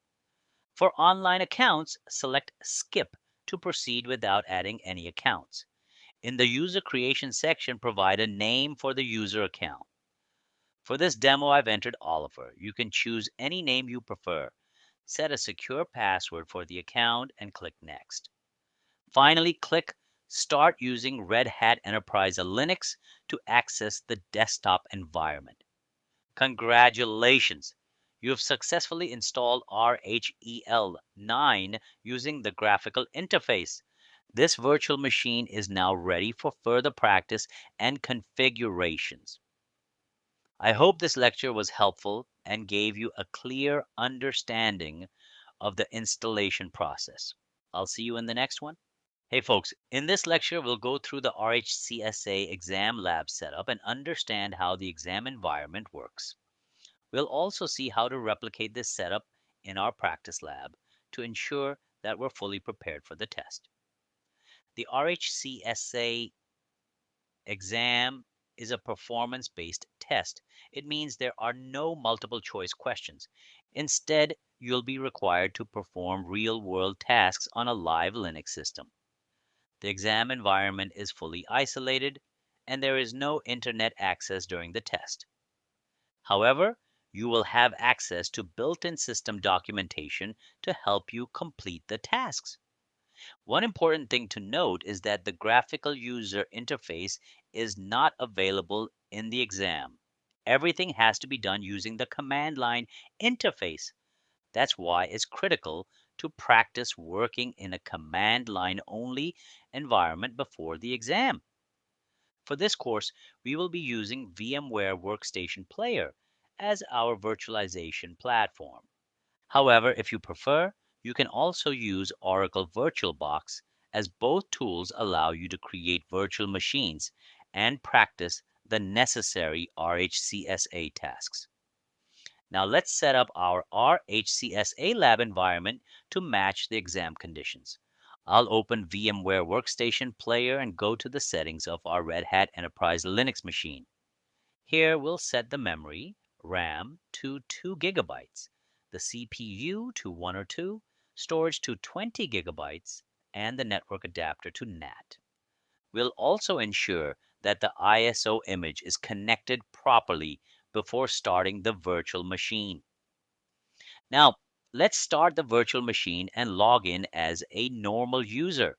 For online accounts, select Skip to proceed without adding any accounts. In the User Creation section, provide a name for the user account. For this demo, I've entered Oliver. You can choose any name you prefer. Set a secure password for the account and click Next. Finally, click Start using Red Hat Enterprise Linux to access the desktop environment. Congratulations! You have successfully installed RHEL 9 using the graphical interface. This virtual machine is now ready for further practice and configurations. I hope this lecture was helpful and gave you a clear understanding of the installation process. I'll see you in the next one. Hey folks, in this lecture, we'll go through the RHCSA exam lab setup and understand how the exam environment works. We'll also see how to replicate this setup in our practice lab to ensure that we're fully prepared for the test. The RHCSA exam is a performance-based test. It means there are no multiple choice questions. Instead, you'll be required to perform real-world tasks on a live Linux system. The exam environment is fully isolated, and there is no internet access during the test. However, you will have access to built-in system documentation to help you complete the tasks. One important thing to note is that the graphical user interface is not available in the exam. Everything has to be done using the command line interface. That's why it's critical to practice working in a command line only environment before the exam. For this course, we will be using VMware Workstation Player as our virtualization platform. However, if you prefer, you can also use Oracle VirtualBox, as both tools allow you to create virtual machines and practice the necessary RHCSA tasks. Now let's set up our RHCSA lab environment to match the exam conditions. I'll open VMware Workstation Player and go to the settings of our Red Hat Enterprise Linux machine. Here we'll set the memory, RAM to 2 gigabytes, the CPU to 1 or 2, storage to 20 gigabytes, and the network adapter to NAT. We'll also ensure that the ISO image is connected properly before starting the virtual machine. Now, let's start the virtual machine and log in as a normal user.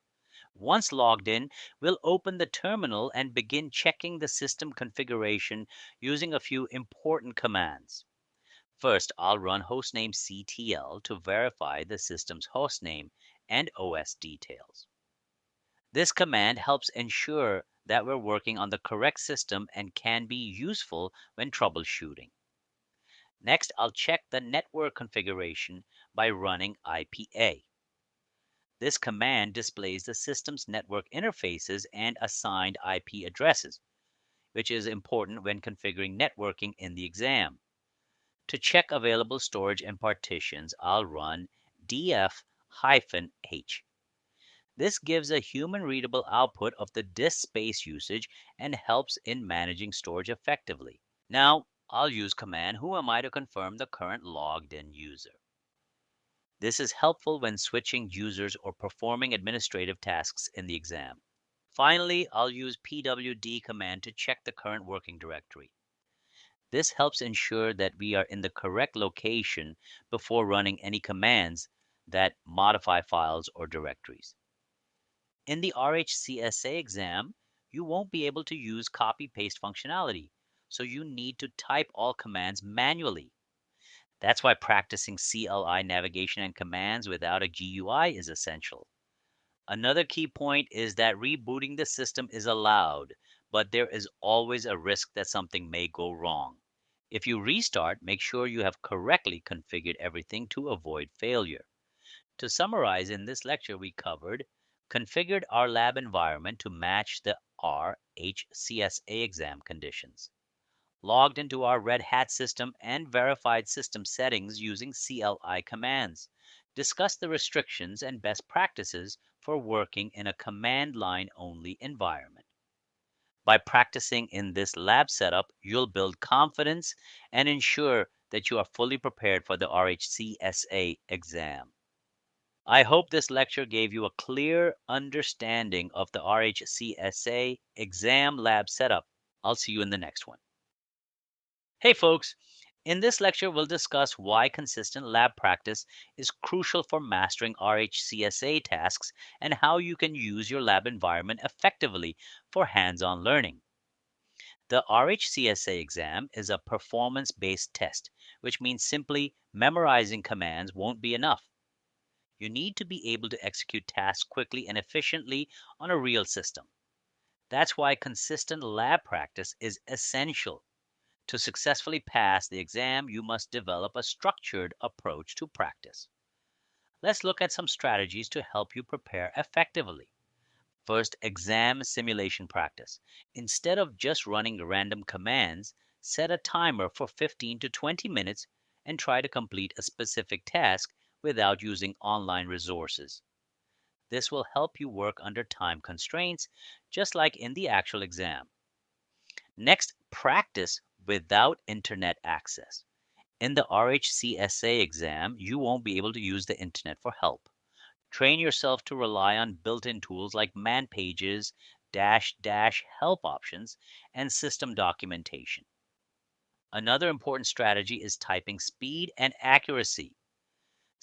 Once logged in, we'll open the terminal and begin checking the system configuration using a few important commands. First, I'll run hostname CTL to verify the system's hostname and OS details. This command helps ensure that we're working on the correct system and can be useful when troubleshooting. Next, I'll check the network configuration by running IPA. This command displays the system's network interfaces and assigned IP addresses, which is important when configuring networking in the exam. To check available storage and partitions, I'll run df-h. This gives a human-readable output of the disk space usage and helps in managing storage effectively. Now, I'll use command whoami to confirm the current logged-in user. This is helpful when switching users or performing administrative tasks in the exam. Finally, I'll use pwd command to check the current working directory. This helps ensure that we are in the correct location before running any commands that modify files or directories. In the RHCSA exam, you won't be able to use copy-paste functionality, so you need to type all commands manually. That's why practicing CLI navigation and commands without a GUI is essential. Another key point is that rebooting the system is allowed, but there is always a risk that something may go wrong. If you restart, make sure you have correctly configured everything to avoid failure. To summarize, in this lecture we covered configured our lab environment to match the RHCSA exam conditions, logged into our Red Hat system and verified system settings using CLI commands, discussed the restrictions and best practices for working in a command line only environment. By practicing in this lab setup, you'll build confidence and ensure that you are fully prepared for the RHCSA exam. I hope this lecture gave you a clear understanding of the RHCSA exam lab setup. I'll see you in the next one. Hey folks, in this lecture we'll discuss why consistent lab practice is crucial for mastering RHCSA tasks and how you can use your lab environment effectively for hands-on learning. The RHCSA exam is a performance-based test, which means simply memorizing commands won't be enough. You need to be able to execute tasks quickly and efficiently on a real system. That's why consistent lab practice is essential. To successfully pass the exam, you must develop a structured approach to practice. Let's look at some strategies to help you prepare effectively. First, exam simulation practice. Instead of just running random commands, set a timer for 15 to 20 minutes and try to complete a specific task without using online resources. This will help you work under time constraints, just like in the actual exam. Next, practice without internet access. In the RHCSA exam, you won't be able to use the internet for help. Train yourself to rely on built-in tools like man pages, dash help options, and system documentation. Another important strategy is typing speed and accuracy.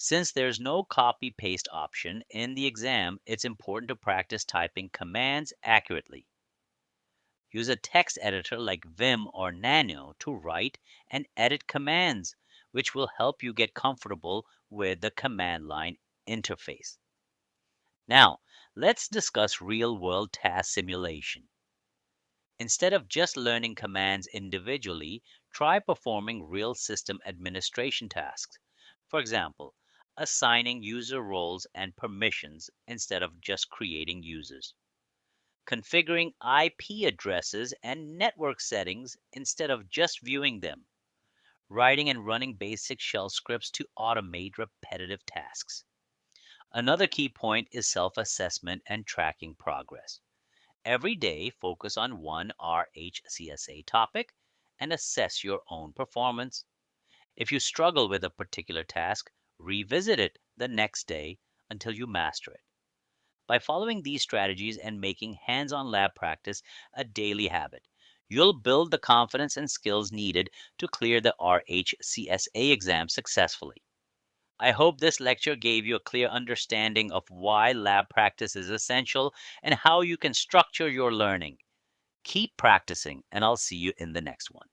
Since there's no copy-paste option in the exam, it's important to practice typing commands accurately. Use a text editor like Vim or Nano to write and edit commands, which will help you get comfortable with the command line interface. Now, let's discuss real-world task simulation. Instead of just learning commands individually, try performing real system administration tasks. For example, assigning user roles and permissions instead of just creating users. Configuring IP addresses and network settings instead of just viewing them. Writing and running basic shell scripts to automate repetitive tasks. Another key point is self-assessment and tracking progress. Every day, focus on one RHCSA topic and assess your own performance. If you struggle with a particular task, revisit it the next day until you master it. By following these strategies and making hands-on lab practice a daily habit, you'll build the confidence and skills needed to clear the RHCSA exam successfully. I hope this lecture gave you a clear understanding of why lab practice is essential and how you can structure your learning. Keep practicing, and I'll see you in the next one.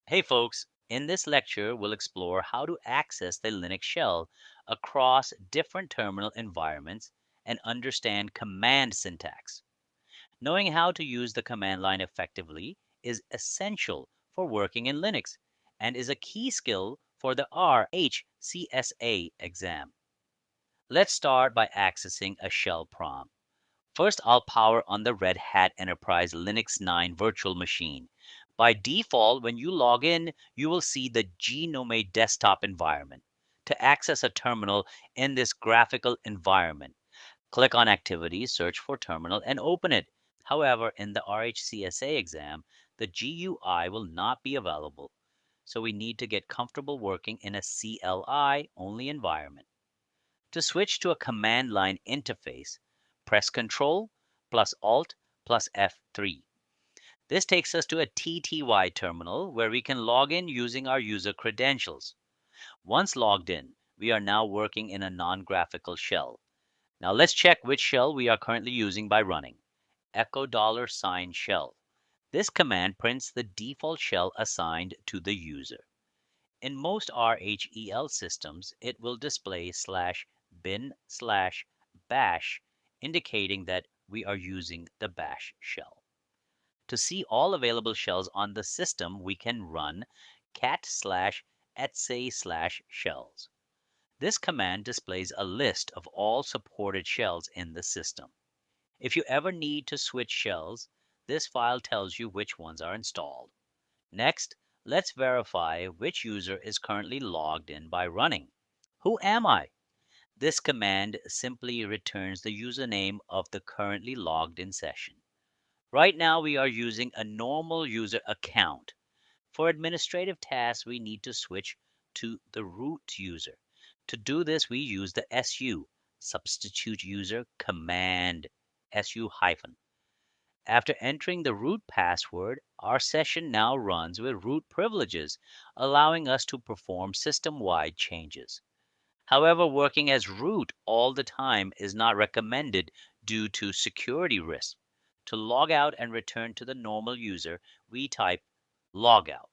Hey folks, In this lecture, we'll explore how to access the Linux shell across different terminal environments and understand command syntax. Knowing how to use the command line effectively is essential for working in Linux and is a key skill for the RHCSA exam. Let's start by accessing a shell prompt. First, I'll power on the Red Hat Enterprise Linux 9 virtual machine. By default, when you log in, you will see the GNOME desktop environment. To access a terminal in this graphical environment, click on Activities, search for Terminal, and open it. However, in the RHCSA exam, the GUI will not be available, so we need to get comfortable working in a CLI-only environment. To switch to a command line interface, press Ctrl plus Alt plus F3. This takes us to a TTY terminal where we can log in using our user credentials. Once logged in, we are now working in a non-graphical shell. Now let's check which shell we are currently using by running echo $sign shell. This command prints the default shell assigned to the user. In most RHEL systems, it will display /bin/bash, indicating that we are using the bash shell. To see all available shells on the system, we can run cat/etc/shells. This command displays a list of all supported shells in the system. If you ever need to switch shells, this file tells you which ones are installed. Next, let's verify which user is currently logged in by running. Who am I? This command simply returns the username of the currently logged in session. Right now, we are using a normal user account. For administrative tasks, we need to switch to the root user. To do this, we use the SU, substitute user command, SU hyphen. After entering the root password, our session now runs with root privileges, allowing us to perform system-wide changes. However, working as root all the time is not recommended due to security risks. To log out and return to the normal user, we type logout.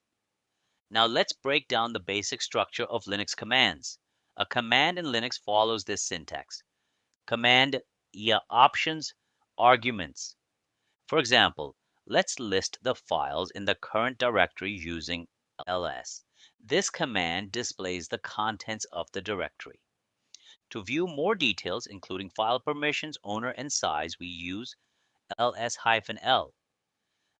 Now let's break down the basic structure of Linux commands. A command in Linux follows this syntax. Command options, arguments. For example, let's list the files in the current directory using ls. This command displays the contents of the directory. To view more details, including file permissions, owner, and size, we use ls-l.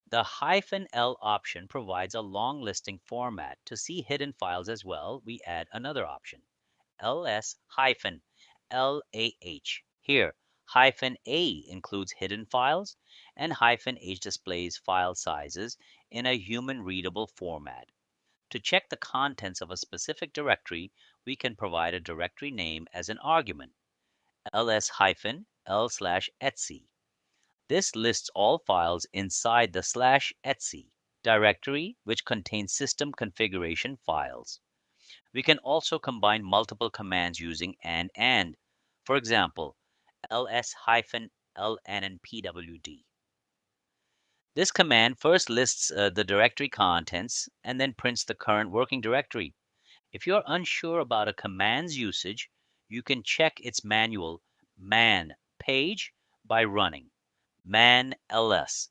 The -l option provides a long listing format. To see hidden files as well, we add another option, ls-lah. Here, -a includes hidden files, and -h displays file sizes in a human-readable format. To check the contents of a specific directory, we can provide a directory name as an argument, ls-l/etc. This lists all files inside the /etc directory, which contains system configuration files. We can also combine multiple commands using and. For example, ls-ln/pwd. This command first lists the directory contents and then prints the current working directory. If you're unsure about a command's usage, you can check its manual man page by running man ls.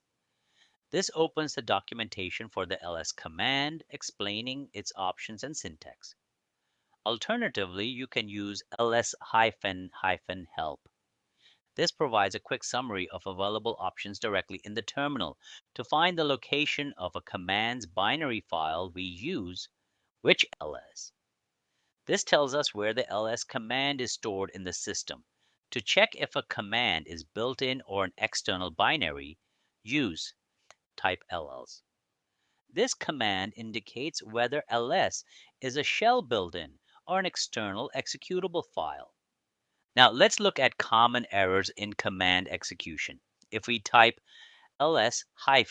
This opens the documentation for the ls command, explaining its options and syntax. Alternatively, you can use ls-help. This provides a quick summary of available options directly in the terminal. To find the location of a command's binary file, we use which ls. This tells us where the ls command is stored in the system. To check if a command is built-in or an external binary, use type ls. This command indicates whether ls is a shell built-in or an external executable file. Now let's look at common errors in command execution. If we type ls-la,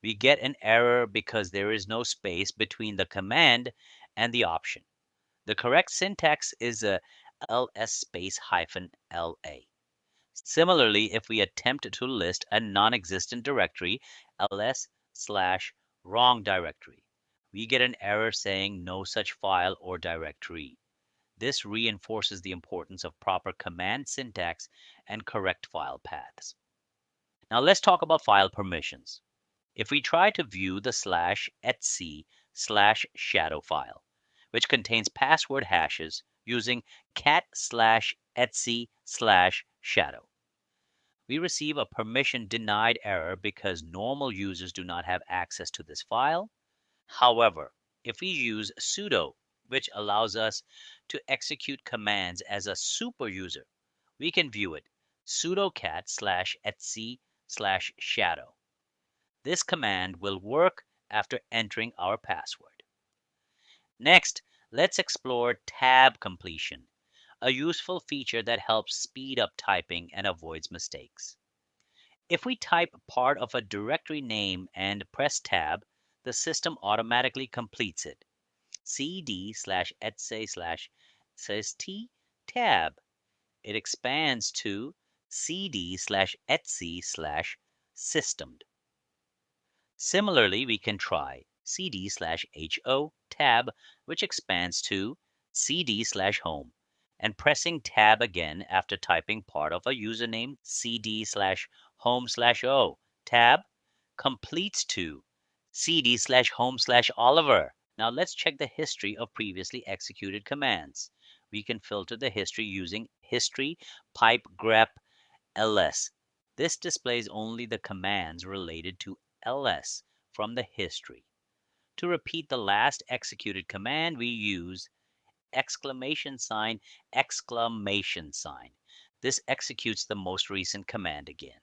we get an error because there is no space between the command and the option. The correct syntax is a ls space -la. Similarly, if we attempt to list a non-existent directory, ls/root Wrong directory. We get an error saying no such file or directory. This reinforces the importance of proper command syntax and correct file paths. Now let's talk about file permissions. If we try to view the /etc/shadow file, which contains password hashes using cat/etc/shadow, we receive a permission denied error because normal users do not have access to this file. However, if we use sudo, which allows us to execute commands as a super user, we can view it sudo cat/etc/shadow. This command will work after entering our password. Next, let's explore tab completion, a useful feature that helps speed up typing and avoids mistakes. If we type part of a directory name and press tab, the system automatically completes it. cd/etc/syst tab. It expands to cd/etc/system. Similarly, we can try cd/ho tab, which expands to cd/home, and pressing tab again after typing part of a username cd/home/o tab completes to cd/home/Oliver. Now let's check the history of previously executed commands. We can filter the history using history pipe grep ls. This displays only the commands related to ls from the history. To repeat the last executed command, we use exclamation sign, exclamation sign. This executes the most recent command again.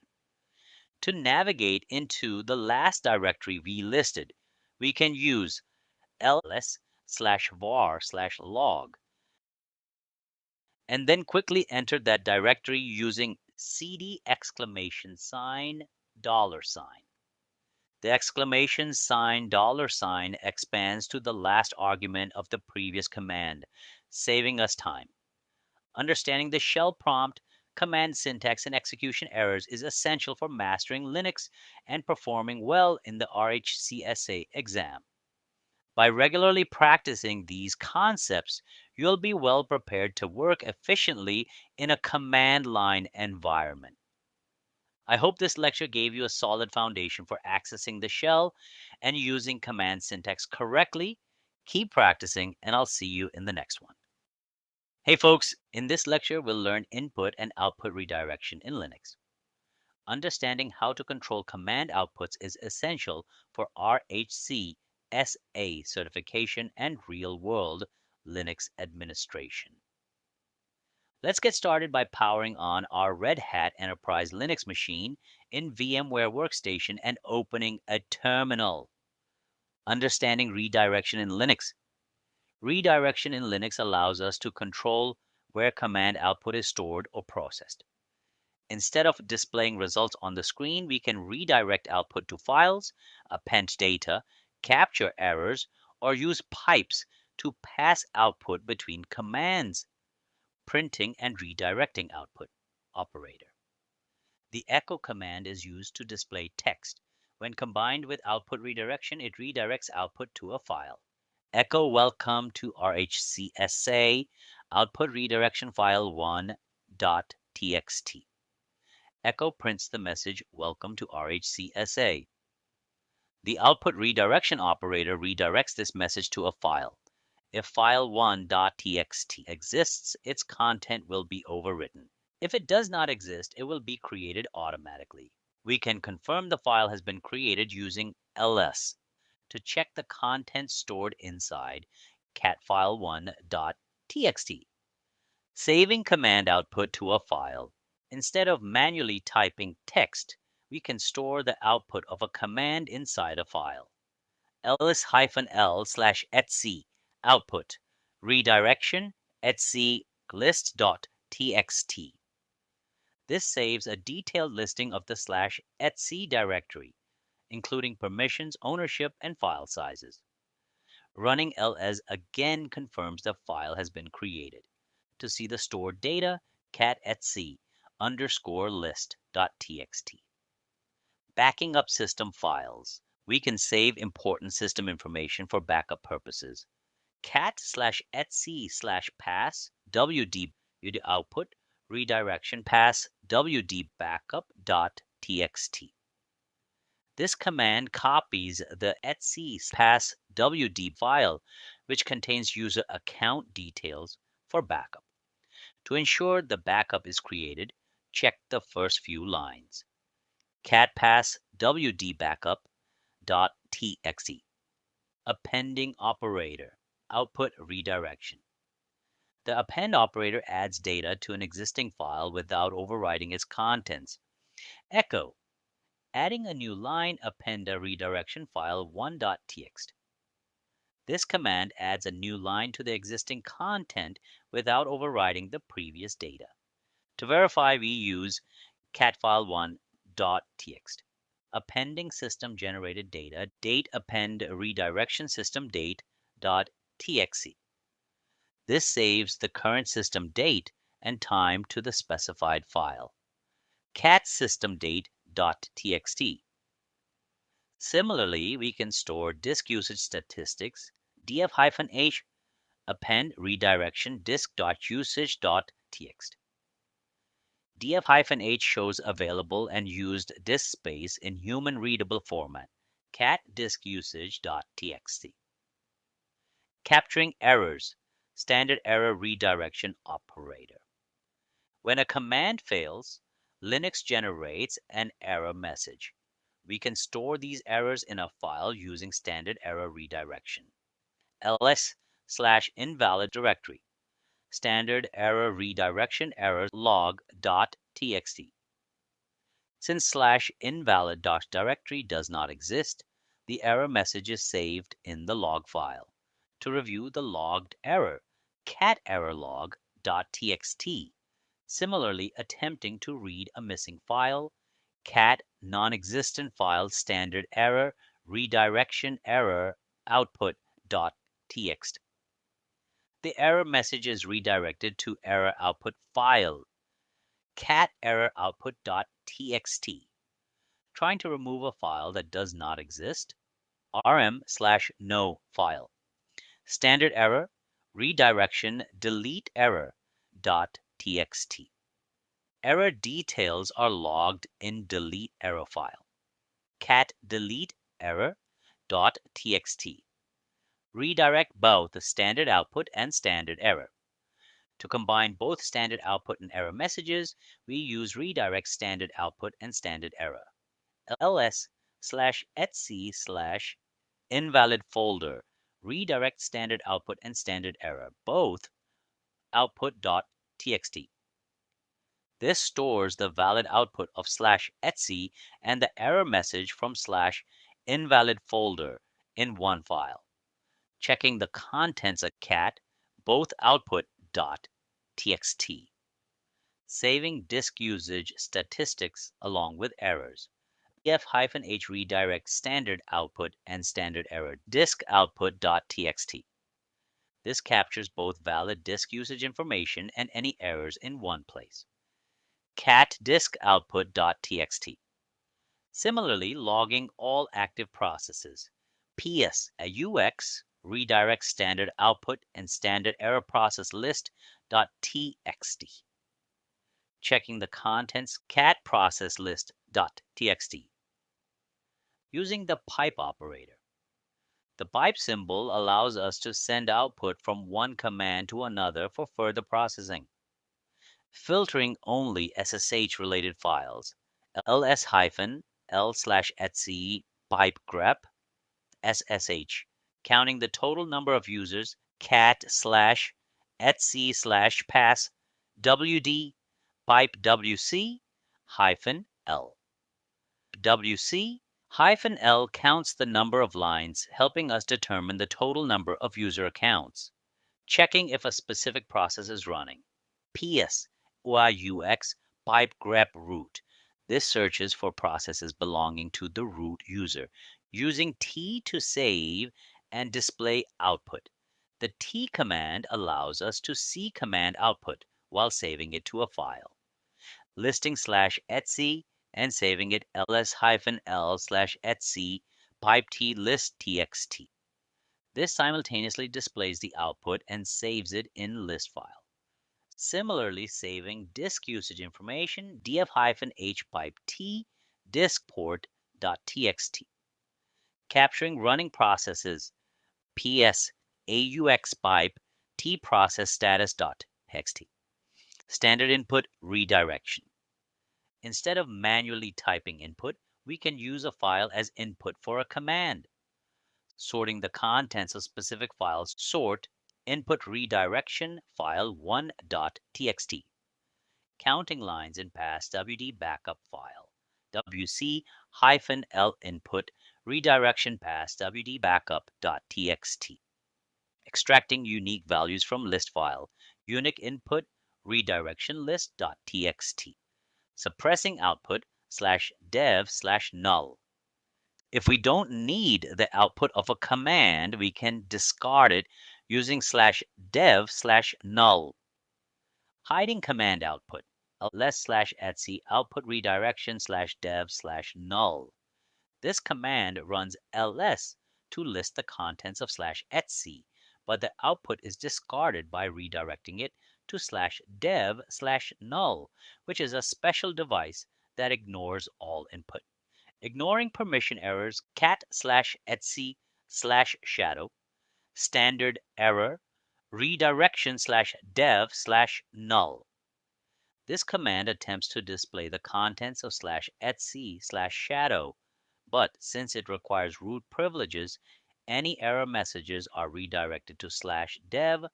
To navigate into the last directory we listed, we can use ls/var/log and then quickly enter that directory using cd exclamation sign $sign. The exclamation sign $sign expands to the last argument of the previous command, saving us time. Understanding the shell prompt, command syntax, and execution errors is essential for mastering Linux and performing well in the RHCSA exam. By regularly practicing these concepts, you'll be well prepared to work efficiently in a command line environment. I hope this lecture gave you a solid foundation for accessing the shell and using command syntax correctly. Keep practicing, and I'll see you in the next one. Hey folks, in this lecture, we'll learn input and output redirection in Linux. Understanding how to control command outputs is essential for RHCSA certification and real-world Linux administration. Let's get started by powering on our Red Hat Enterprise Linux machine in VMware Workstation and opening a terminal. Understanding redirection in Linux. Redirection in Linux allows us to control where command output is stored or processed. Instead of displaying results on the screen, we can redirect output to files, append data, capture errors, or use pipes to pass output between commands. Printing and redirecting output operator. The echo command is used to display text. When combined with output redirection, it redirects output to a file. Echo welcome to RHCSA output redirection file 1.txt. Echo prints the message welcome to RHCSA. The output redirection operator redirects this message to a file. If file 1.txt exists, its content will be overwritten. If it does not exist, it will be created automatically. We can confirm the file has been created using ls to check the content stored inside catfile1.txt. Saving command output to a file. Instead of manually typing text, we can store the output of a command inside a file. ls-l/etc output redirection etc list.txt. This saves a detailed listing of the /etc directory, including permissions, ownership, and file sizes. Running ls again confirms the file has been created. To see the stored data, cat etc_list.txt. Backing up system files. We can save important system information for backup purposes. cat/etc/pass wd output redirection pass wd backup.txt. This command copies the etc pass wd file, which contains user account details for backup. To ensure the backup is created, check the first few lines. Cat pass wd backup.txt. Appending operator, output redirection. The append operator adds data to an existing file without overwriting its contents. Echo, adding a new line, append a redirection file 1.txt. This command adds a new line to the existing content without overriding the previous data. To verify, we use catfile1.txt. Appending system generated data, date append redirection system date.txt. This saves the current system date and time to the specified file. Cat system date.txt. Similarly, we can store disk usage statistics, df-h append redirection disk.usage.txt. df-h shows available and used disk space in human readable format, cat disk usage.txt. Capturing errors, standard error redirection operator. When a command fails, Linux generates an error message. We can store these errors in a file using standard error redirection. ls/invalid directory, standard error redirection error log.txt. Since /invalid directory does not exist, the error message is saved in the log file. To review the logged error, cat error log.txt. Similarly, attempting to read a missing file, cat non-existent file standard error redirection error output.txt. The error message is redirected to error output file, cat error output.txt. Trying to remove a file that does not exist, rm/no file, standard error redirection delete error.txt. Error details are logged in delete error file, cat delete error.txt. Redirect both the standard output and standard error. To combine both standard output and error messages, we use redirect standard output and standard error. ls/etc/invalid folder, redirect standard output and standard error, both output.txt. This stores the valid output of /etc and the error message from /invalid folder in one file. Checking the contents of cat, both output.txt. Saving disk usage statistics along with errors. df-h redirect standard output and standard error disk output.txt. This captures both valid disk usage information and any errors in one place. Cat disk output.txt. Similarly, logging all active processes. ps ux redirect standard output and standard error process list.txt. Checking the contents cat process list.txt. Using the pipe operator. The pipe symbol allows us to send output from one command to another for further processing. Filtering only SSH related files. ls-l/etc pipe grep SSH, counting the total number of users, cat/etc/pass wd pipe wc-l. wc-l counts the number of lines, helping us determine the total number of user accounts. Checking if a specific process is running. ps ux pipe grep root. This searches for processes belonging to the root user, using T to save and display output. The T command allows us to see command output while saving it to a file. Listing /etc and saving it ls-l/etc pipet list txt. This simultaneously displays the output and saves it in list file. Similarly, saving disk usage information df-h pipet disk port.txt. Capturing running processes ps aux pipe t process status.txt. Standard input redirection. Instead of manually typing input, we can use a file as input for a command. Sorting the contents of specific files, sort input redirection file 1.txt. Counting lines in past wd backup file wc-l input redirection past wd backup.txt. Extracting unique values from list file unique input redirection list.txt. Suppressing output /dev/null. If we don't need the output of a command, we can discard it using /dev/null. Hiding command output ls/etc output redirection /dev/null. This command runs ls to list the contents of /etc, but the output is discarded by redirecting it to /dev/null, which is a special device that ignores all input. Ignoring permission errors cat/etc/shadow, standard error, redirection /dev/null. This command attempts to display the contents of /etc/shadow, but since it requires root privileges, any error messages are redirected to /dev/null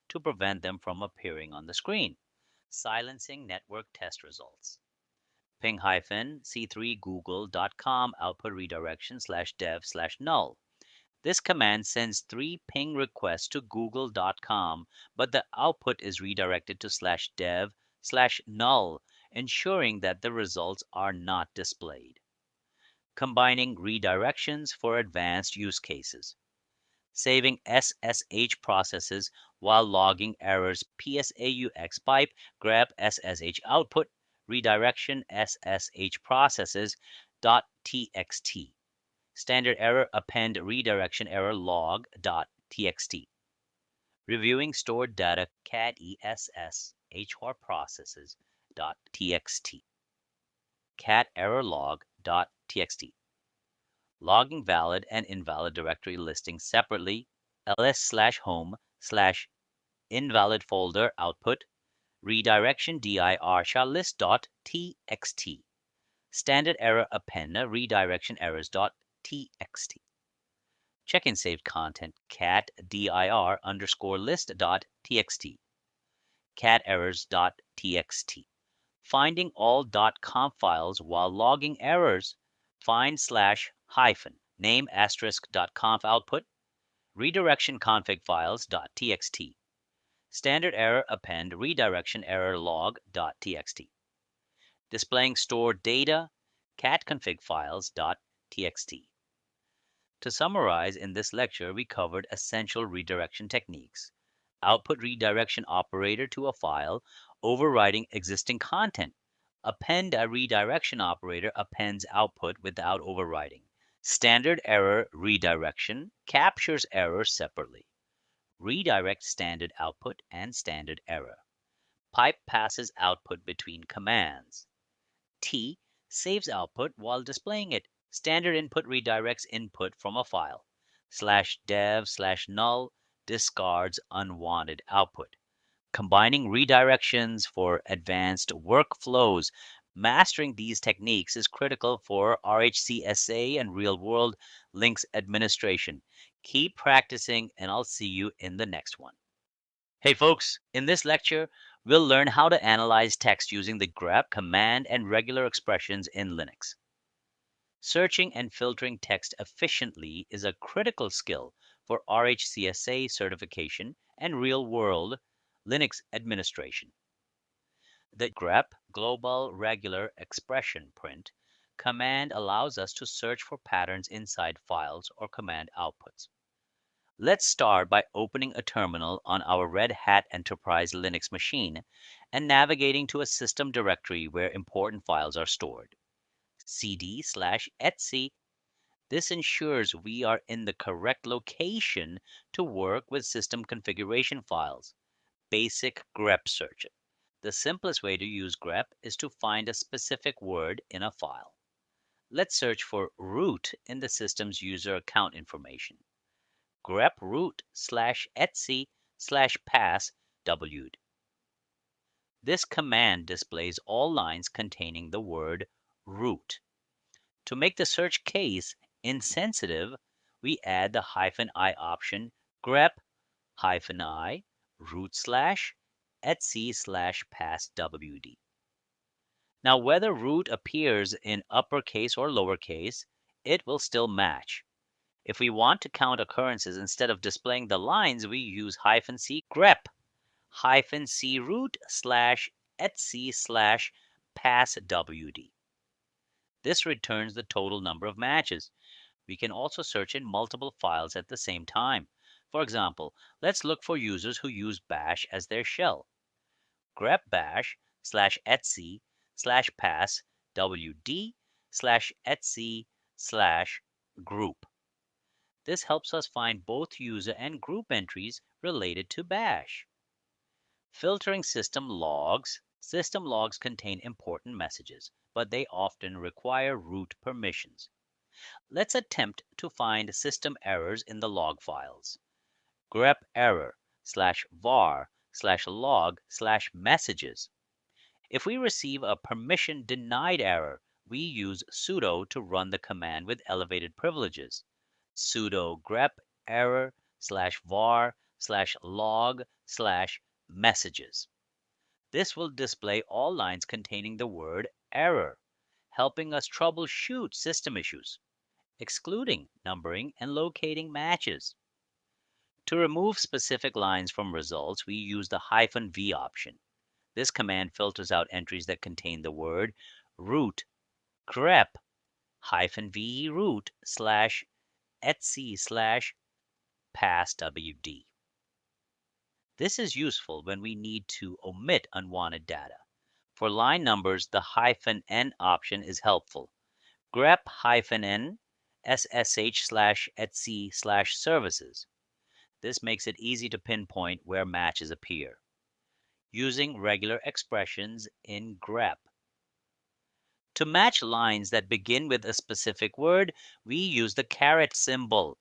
to prevent them from appearing on the screen. Silencing network test results. ping-c3google.com output redirection /dev/null. This command sends 3 ping requests to google.com, but the output is redirected to /dev/null, ensuring that the results are not displayed. Combining redirections for advanced use cases. Saving SSH processes while logging errors PSAUX pipe grep SSH output redirection SSH processes .txt. Standard error append redirection error log.txt. Reviewing stored data cat ESS HR processes.txt. Cat error log.txt. Logging valid and invalid directory listings separately ls/home/invalid folder output redirection dir shall list.txt. Standard error append redirection errors.txt. Check-in saved content cat dir underscore list.txt. Cat errors.txt. Finding all .conf files while logging errors. Find / name *conf output redirection config files.txt. Standard error append redirection error log.txt. Displaying stored data cat config files.txt. To summarize, in this lecture, we covered essential redirection techniques. Output redirection operator to a file, overriding existing content. Append a redirection operator appends output without overriding. Standard error redirection captures errors separately. Redirect standard output and standard error. Pipe passes output between commands. T saves output while displaying it. Standard input redirects input from a file. /dev/null discards unwanted output. Combining redirections for advanced workflows. Mastering these techniques is critical for RHCSA and real-world Linux administration. Keep practicing, and I'll see you in the next one. Hey folks, in this lecture, we'll learn how to analyze text using the grep command and regular expressions in Linux. Searching and filtering text efficiently is a critical skill for RHCSA certification and real-world Linux administration. The grep global regular expression print command allows us to search for patterns inside files or command outputs. Let's start by opening a terminal on our Red Hat Enterprise Linux machine and navigating to a system directory where important files are stored. cd/etc This ensures we are in the correct location to work with system configuration files. Basic grep search. The simplest way to use grep is to find a specific word in a file. Let's search for root in the system's user account information. Grep root /etc/pass wd. This command displays all lines containing the word root. To make the search case insensitive, we add the -i option grep -i root /etc/pass wd. Now, whether root appears in uppercase or lowercase, it will still match. If we want to count occurrences instead of displaying the lines, we use -c grep -c root /etc/pass wd. This returns the total number of matches. We can also search in multiple files at the same time. For example, let's look for users who use bash as their shell. Grep bash /etc/pass wd /etc/group. This helps us find both user and group entries related to bash. Filtering system logs. System logs contain important messages, but they often require root permissions. Let's attempt to find system errors in the log files. Grep error /var/log/messages. If we receive a permission denied error, we use sudo to run the command with elevated privileges. Sudo grep error /var/log/messages. This will display all lines containing the word error, helping us troubleshoot system issues, excluding numbering and locating matches. To remove specific lines from results, we use the -v option. This command filters out entries that contain the word root. Grep -v root /etc/pass wd. This is useful when we need to omit unwanted data. For line numbers, the -n option is helpful. Grep -n /etc/services. This makes it easy to pinpoint where matches appear. Using regular expressions in grep. To match lines that begin with a specific word, we use the caret symbol.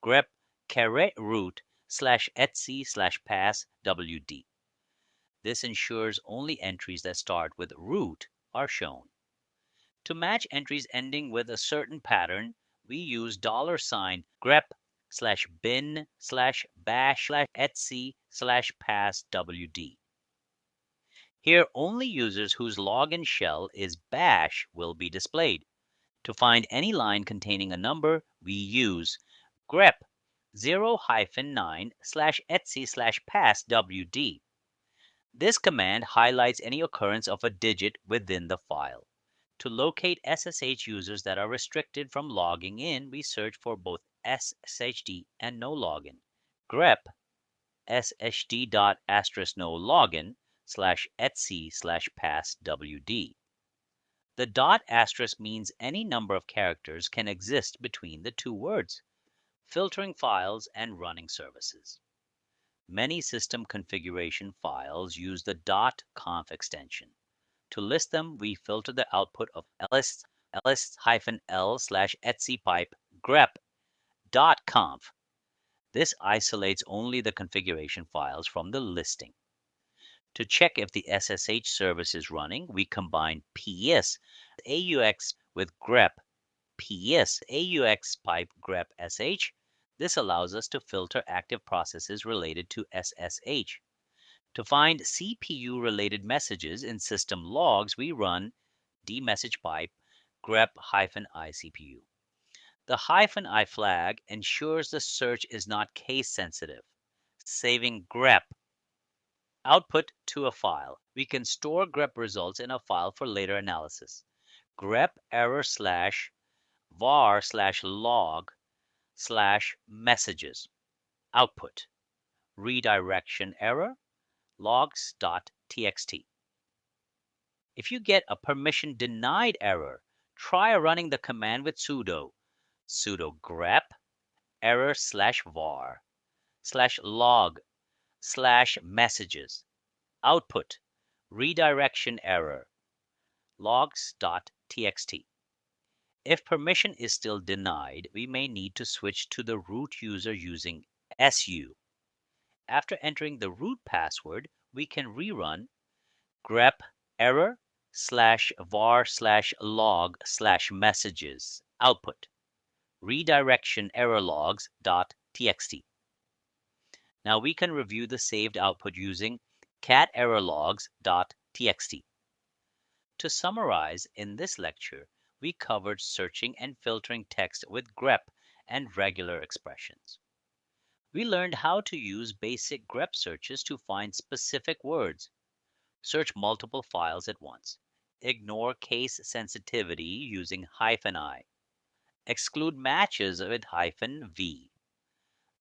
Grep caret root /etc/pass wd. This ensures only entries that start with root are shown. To match entries ending with a certain pattern, we use $sign grep /bin/bash/etc/pass wd. Here, only users whose login shell is bash will be displayed. To find any line containing a number, we use grep 0-9/etc/pass wd. This command highlights any occurrence of a digit within the file. To locate SSH users that are restricted from logging in, we search for both SSHD and no login. Grep /sd.*no/login/etc/pass wd. The dot* means any number of characters can exist between the two words, filtering files and running services. Many system configuration files use the .conf extension. To list them, we filter the output of ls-l/etc pipe grep .conf. This isolates only the configuration files from the listing. To check if the SSH service is running, we combine ps aux with grep ps aux pipe grep sh. This allows us to filter active processes related to SSH. To find CPU-related messages in system logs, we run dmessage pipe grep -i CPU. The -i flag ensures the search is not case-sensitive, saving grep output to a file. We can store grep results in a file for later analysis. Grep error /var/log/messages. Output. Redirection error logs.txt. If you get a permission denied error, try running the command with sudo sudo grep error/var/log/messages output redirection error logs.txt. If permission is still denied, we may need to switch to the root user using su. After entering the root password, we can rerun grep error/var/log/messages output redirection error logs.txt. Now we can review the saved output using cat error logs.txt. To summarize, in this lecture, we covered searching and filtering text with grep and regular expressions. We learned how to use basic grep searches to find specific words, search multiple files at once, ignore case sensitivity using -i, exclude matches with -v,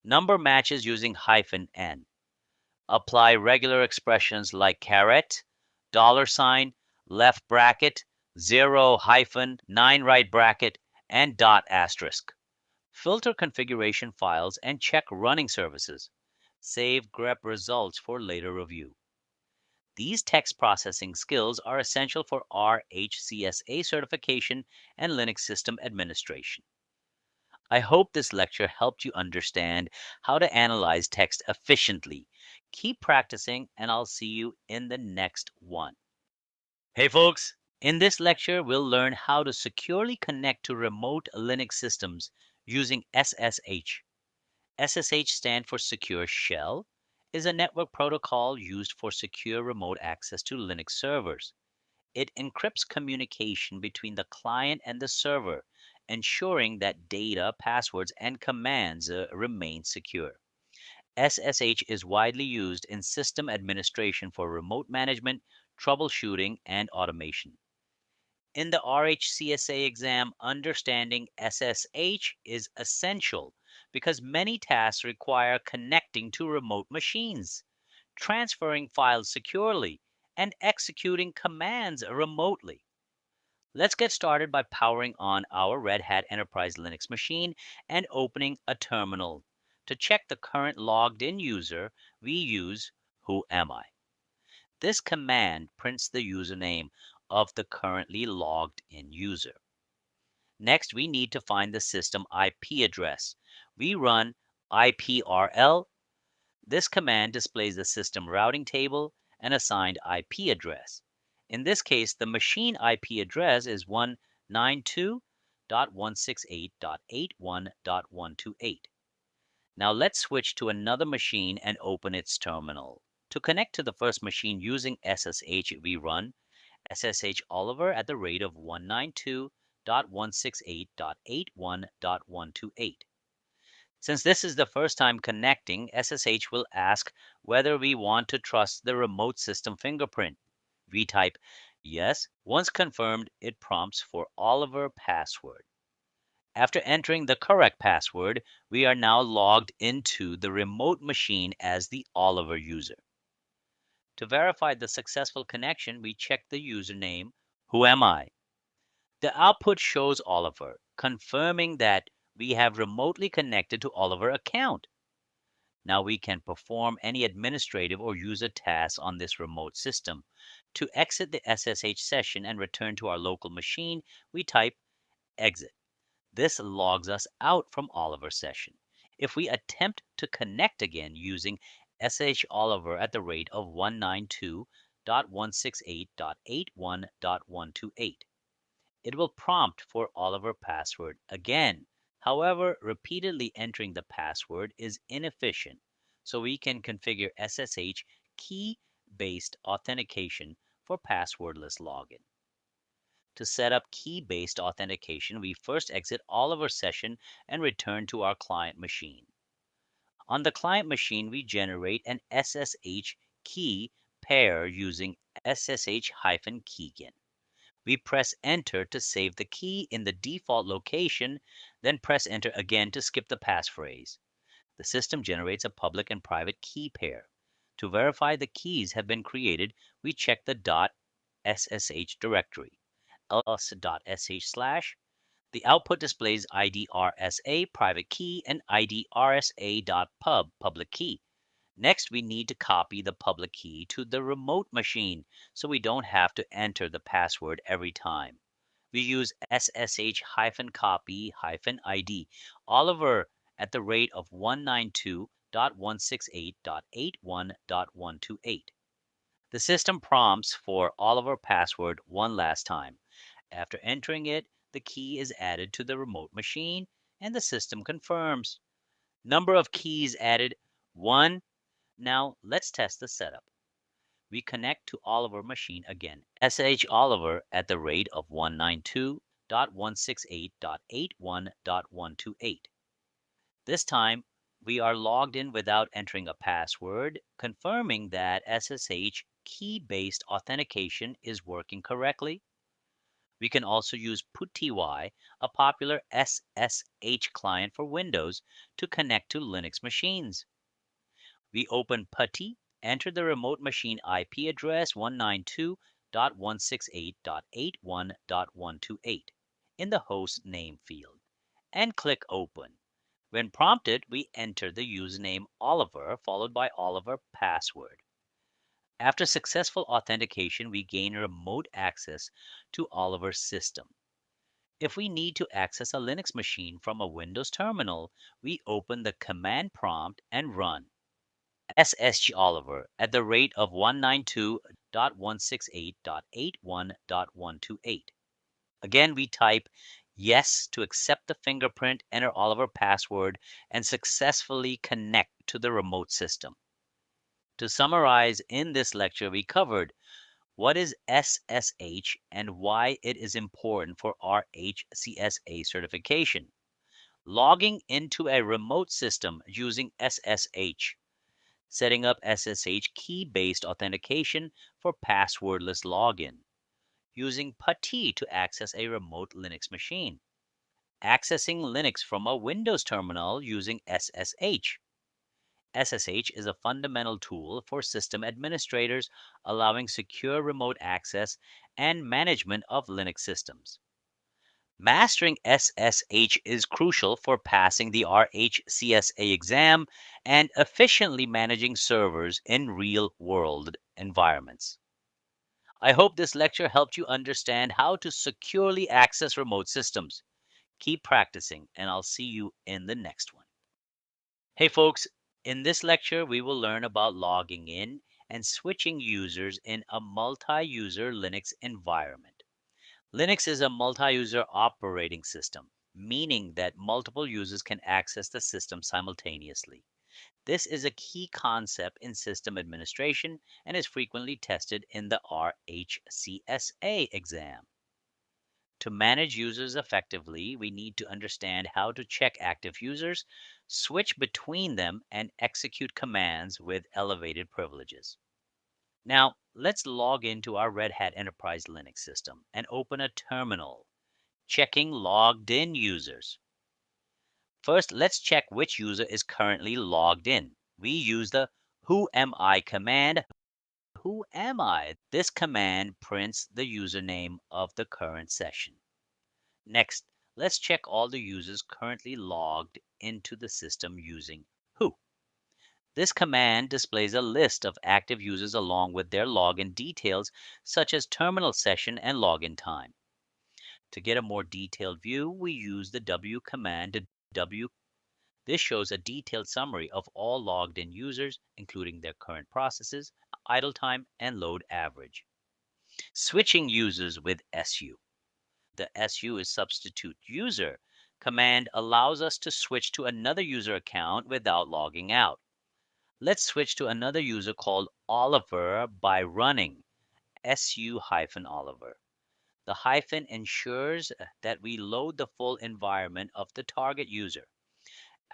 number matches using -n, apply regular expressions like caret, $, left bracket, 0 hyphen, 9 right bracket, and dot asterisk. Filter configuration files and check running services. Save grep results for later review. These text processing skills are essential for RHCSA certification and Linux system administration. I hope this lecture helped you understand how to analyze text efficiently. Keep practicing, and I'll see you in the next one. Hey folks, in this lecture, we'll learn how to securely connect to remote Linux systems using SSH. SSH stands for Secure Shell, is a network protocol used for secure remote access to Linux servers. It encrypts communication between the client and the server, ensuring that data, passwords, and commands remain secure. SSH is widely used in system administration for remote management, troubleshooting, and automation. In the RHCSA exam, understanding SSH is essential because many tasks require connecting to remote machines, transferring files securely, and executing commands remotely. Let's get started by powering on our Red Hat Enterprise Linux machine and opening a terminal. To check the current logged in user, we use who am I. This command prints the username of the currently logged in user. Next, we need to find the system IP address. We run iprl. This command displays the system routing table and assigned IP address. In this case, the machine IP address is 192.168.81.128. Now let's switch to another machine and open its terminal. To connect to the first machine using SSH, we run SSH Oliver at the rate of 192.168.81.128. Since this is the first time connecting, SSH will ask whether we want to trust the remote system fingerprint. We type yes. Once confirmed, it prompts for Oliver password. After entering the correct password, we are now logged into the remote machine as the Oliver user. To verify the successful connection, we check the username, who am I? The output shows Oliver, confirming that we have remotely connected to Oliver account. Now we can perform any administrative or user tasks on this remote system. To exit the SSH session and return to our local machine, we type exit. This logs us out from Oliver's session. If we attempt to connect again using SSH Oliver at the rate of 192.168.81.128, it will prompt for Oliver password again. However, repeatedly entering the password is inefficient, so we can configure SSH key-based authentication for passwordless login. To set up key-based authentication, we first exit Oliver's session and return to our client machine. On the client machine, we generate an SSH key pair using SSH-keygen. We press enter to save the key in the default location, then press enter again to skip the passphrase. The system generates a public and private key pair. To verify the keys have been created, we check the .ssh directory, ls.sh/, The output displays ID RSA private key and ID RSA.pub public key. Next, we need to copy the public key to the remote machine so we don't have to enter the password every time. We use SSH-copy-ID Oliver at the rate of 192.168.81.128. The system prompts for Oliver password one last time. After entering it, the key is added to the remote machine and the system confirms. Number of keys added 1. Now let's test the setup. We connect to Oliver machine again. SH Oliver at the rate of 192.168.81.128. This time we are logged in without entering a password, confirming that SSH key-based authentication is working correctly. We can also use PutTY, a popular SSH client for Windows, to connect to Linux machines. We open PuTTY, enter the remote machine IP address 192.168.81.128 in the host name field and click Open. When prompted, we enter the username Oliver followed by Oliver password. After successful authentication, we gain remote access to Oliver's system. If we need to access a Linux machine from a Windows terminal, we open the command prompt and run SSH Oliver at the rate of 192.168.81.128. Again, we type yes to accept the fingerprint, enter Oliver password, and successfully connect to the remote system. To summarize, in this lecture, we covered what is SSH and why it is important for RHCSA certification. Logging into a remote system using SSH. Setting up SSH key-based authentication for passwordless login. Using PuTTY to access a remote Linux machine. Accessing Linux from a Windows terminal using SSH. SSH is a fundamental tool for system administrators, allowing secure remote access and management of Linux systems. Mastering SSH is crucial for passing the RHCSA exam and efficiently managing servers in real-world environments. I hope this lecture helped you understand how to securely access remote systems. Keep practicing, and I'll see you in the next one. Hey folks, in this lecture we will learn about logging in and switching users in a multi-user Linux environment. Linux is a multi-user operating system, meaning that multiple users can access the system simultaneously. This is a key concept in system administration and is frequently tested in the RHCSA exam. To manage users effectively, we need to understand how to check active users, switch between them, and execute commands with elevated privileges. Now, let's log into our Red Hat Enterprise Linux system and open a terminal, checking logged in users. First, let's check which user is currently logged in. We use the who am I command. Who am I? This command prints the username of the current session. Next, let's check all the users currently logged into the system using who. This command displays a list of active users along with their login details such as terminal session and login time. To get a more detailed view, we use the W command. This shows a detailed summary of all logged in users, including their current processes, idle time, and load average. Switching users with SU. The SU is substitute user command allows us to switch to another user account without logging out. Let's switch to another user called Oliver by running su-oliver. The hyphen ensures that we load the full environment of the target user.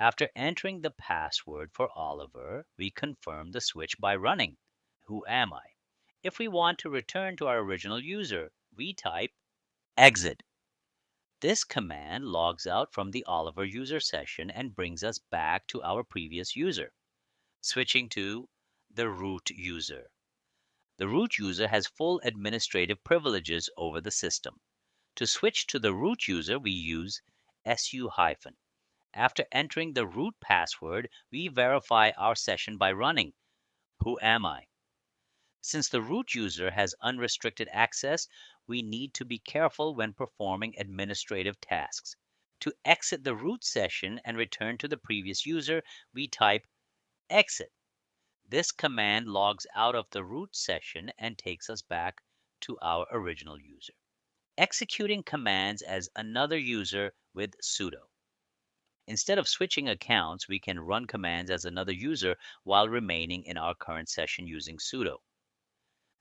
After entering the password for Oliver, we confirm the switch by running who am I. If we want to return to our original user, we type exit. This command logs out from the Oliver user session and brings us back to our previous user. Switching to the root user. The root user has full administrative privileges over the system. To switch to the root user, we use su-. After entering the root password, we verify our session by running who am I. Since the root user has unrestricted access, we need to be careful when performing administrative tasks. To exit the root session and return to the previous user, we type exit. This command logs out of the root session and takes us back to our original user. Executing commands as another user with sudo. Instead of switching accounts, we can run commands as another user while remaining in our current session using sudo.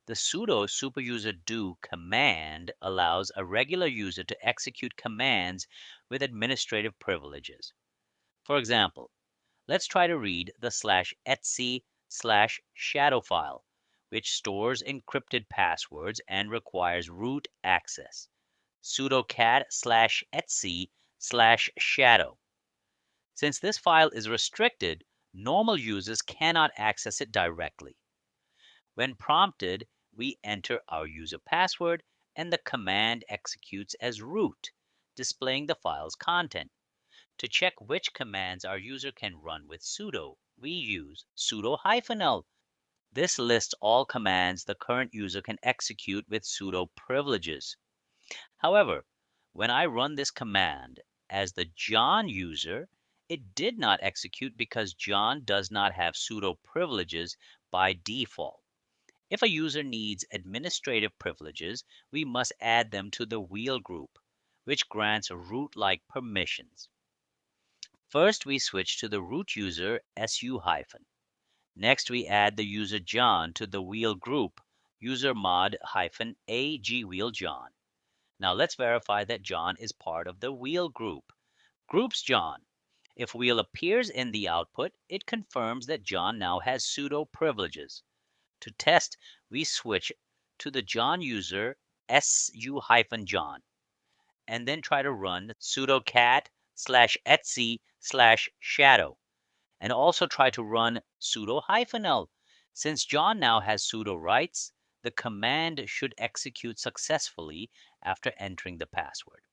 The sudo superuser do command allows a regular user to execute commands with administrative privileges. For example, let's try to read the /etc/shadow file, which stores encrypted passwords and requires root access. Sudo cat /etc/shadow. Since this file is restricted, normal users cannot access it directly. When prompted, we enter our user password and the command executes as root, displaying the file's content. To check which commands our user can run with sudo, we use sudo-l. This lists all commands the current user can execute with sudo privileges. However, when I run this command as the John user, it did not execute because John does not have sudo privileges by default. If a user needs administrative privileges, we must add them to the wheel group, which grants root-like permissions. First, we switch to the root user su-. Next, we add the user John to the wheel group user mod-a gwheel John. Now let's verify that John is part of the wheel group. Groups John. If wheel appears in the output, it confirms that John now has sudo privileges. To test, we switch to the John user su-John and then try to run sudo cat /etc/shadow and also try to run sudo-l. Since John now has sudo rights, the command should execute successfully after entering the password.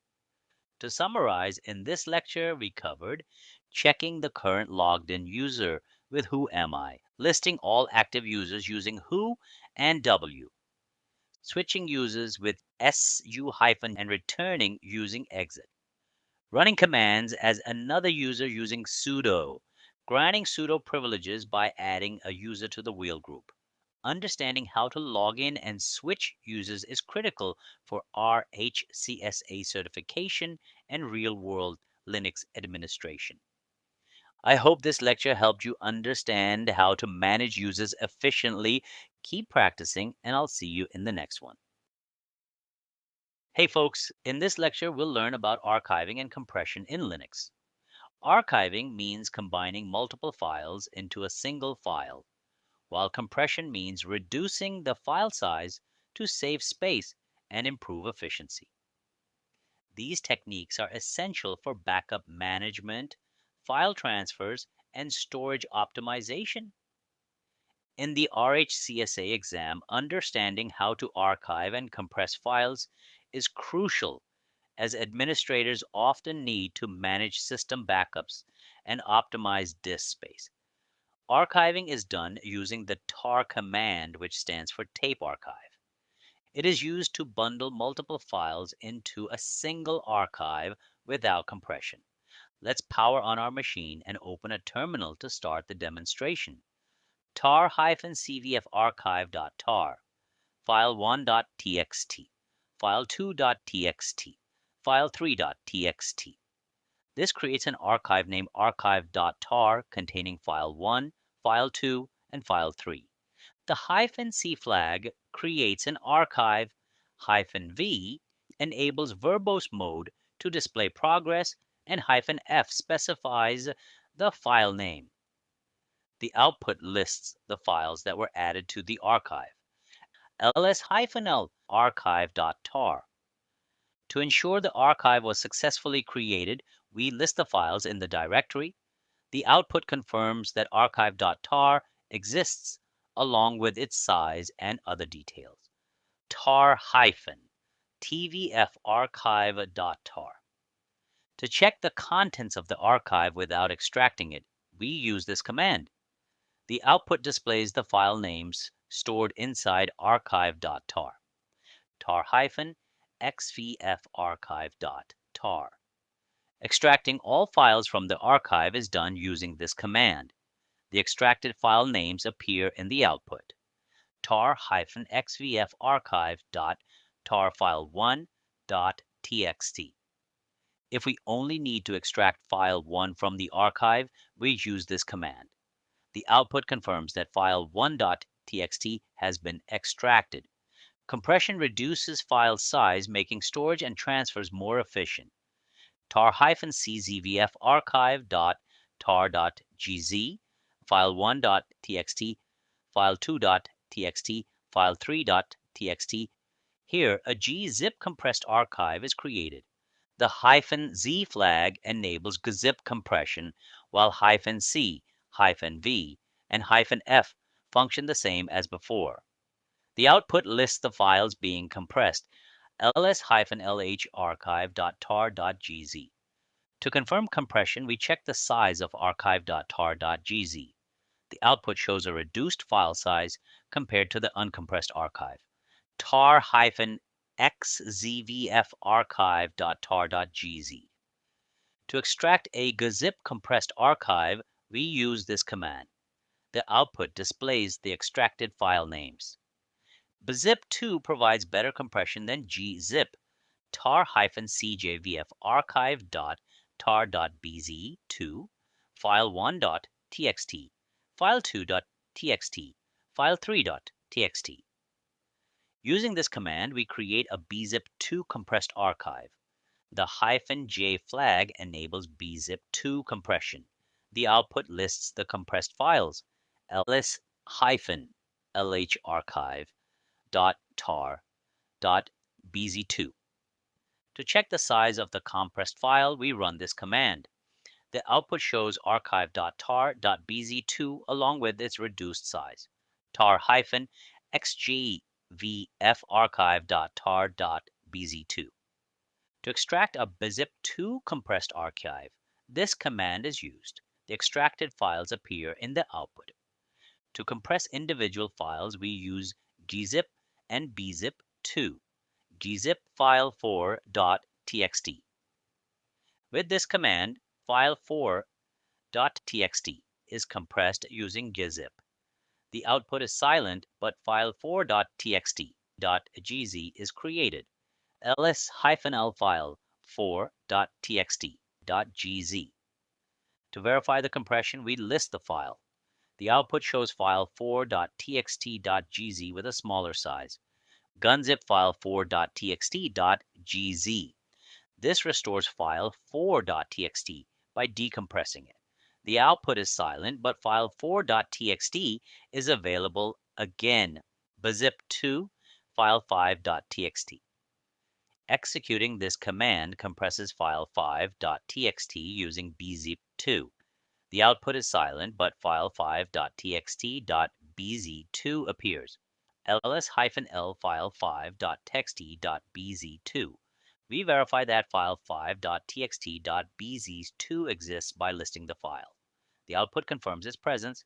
To summarize, in this lecture we covered checking the current logged in user with who am I, listing all active users using who and w, switching users with su- and returning using exit, running commands as another user using sudo, granting sudo privileges by adding a user to the wheel group. Understanding how to log in and switch users is critical for RHCSA certification and real-world Linux administration. I hope this lecture helped you understand how to manage users efficiently. Keep practicing, and I'll see you in the next one. Hey folks, in this lecture we'll learn about archiving and compression in Linux. Archiving means combining multiple files into a single file, while compression means reducing the file size to save space and improve efficiency. These techniques are essential for backup management, file transfers, and storage optimization. In the RHCSA exam, understanding how to archive and compress files is crucial as administrators often need to manage system backups and optimize disk space. Archiving is done using the tar command, which stands for tape archive. It is used to bundle multiple files into a single archive without compression. Let's power on our machine and open a terminal to start the demonstration. tar-cvf archive.tar, file1.txt, file2.txt, file3.txt. This creates an archive named archive.tar containing file1, file2, and file3. The -c flag creates an archive. -v enables verbose mode to display progress, and -f specifies the file name. The output lists the files that were added to the archive. ls-l archive.tar. To ensure the archive was successfully created, we list the files in the directory. The output confirms that archive.tar exists along with its size and other details. tar-t tvfarchive.tar. To check the contents of the archive without extracting it, we use this command. The output displays the file names stored inside archive.tar. tar-xvfarchive.tar. Extracting all files from the archive is done using this command. The extracted file names appear in the output. tar-xvfarchive.tarfile1.txt. If we only need to extract file 1 from the archive, we use this command. The output confirms that file 1.txt has been extracted. Compression reduces file size, making storage and transfers more efficient. tar-czvfarchive.tar.gz, file 1.txt, file 2.txt, file 3.txt. Here, a gzip compressed archive is created. The -z flag enables gzip compression, while -c, -v, and -f function the same as before. The output lists the files being compressed, ls-lharchive.tar.gz. To confirm compression, we check the size of archive.tar.gz. The output shows a reduced file size compared to the uncompressed archive. tar-xzvfarchive.tar.gz. To extract a gzip compressed archive, we use this command. The output displays the extracted file names. bzip2 provides better compression than gzip. tar-cjvfarchive.tar.bz2, file 1.txt, file 2.txt, file 3.txt. Using this command, we create a bzip2 compressed archive. The -j flag enables bzip2 compression. The output lists the compressed files, ls-lharchive.tar.bz2. To check the size of the compressed file, we run this command. The output shows archive.tar.bz2 along with its reduced size. tar-xjvfarchive.tar.bz2. To extract a bzip2 compressed archive, this command is used. The extracted files appear in the output. To compress individual files, we use gzip and bzip2. gzip file 4.txt. With this command, file 4.txt is compressed using gzip. The output is silent, but file 4.txt.gz is created. ls-l file 4.txt.gz. To verify the compression, we list the file. The output shows file 4.txt.gz with a smaller size. Gunzip file 4.txt.gz. This restores file 4.txt by decompressing it. The output is silent, but file 4.txt is available again. bzip2 file 5.txt. Executing this command compresses file 5.txt using bzip2. The output is silent, but file 5.txt.bz2 appears. ls-l file 5.txt.bz2. We verify that file 5.txt.bz2 exists by listing the file. The output confirms its presence.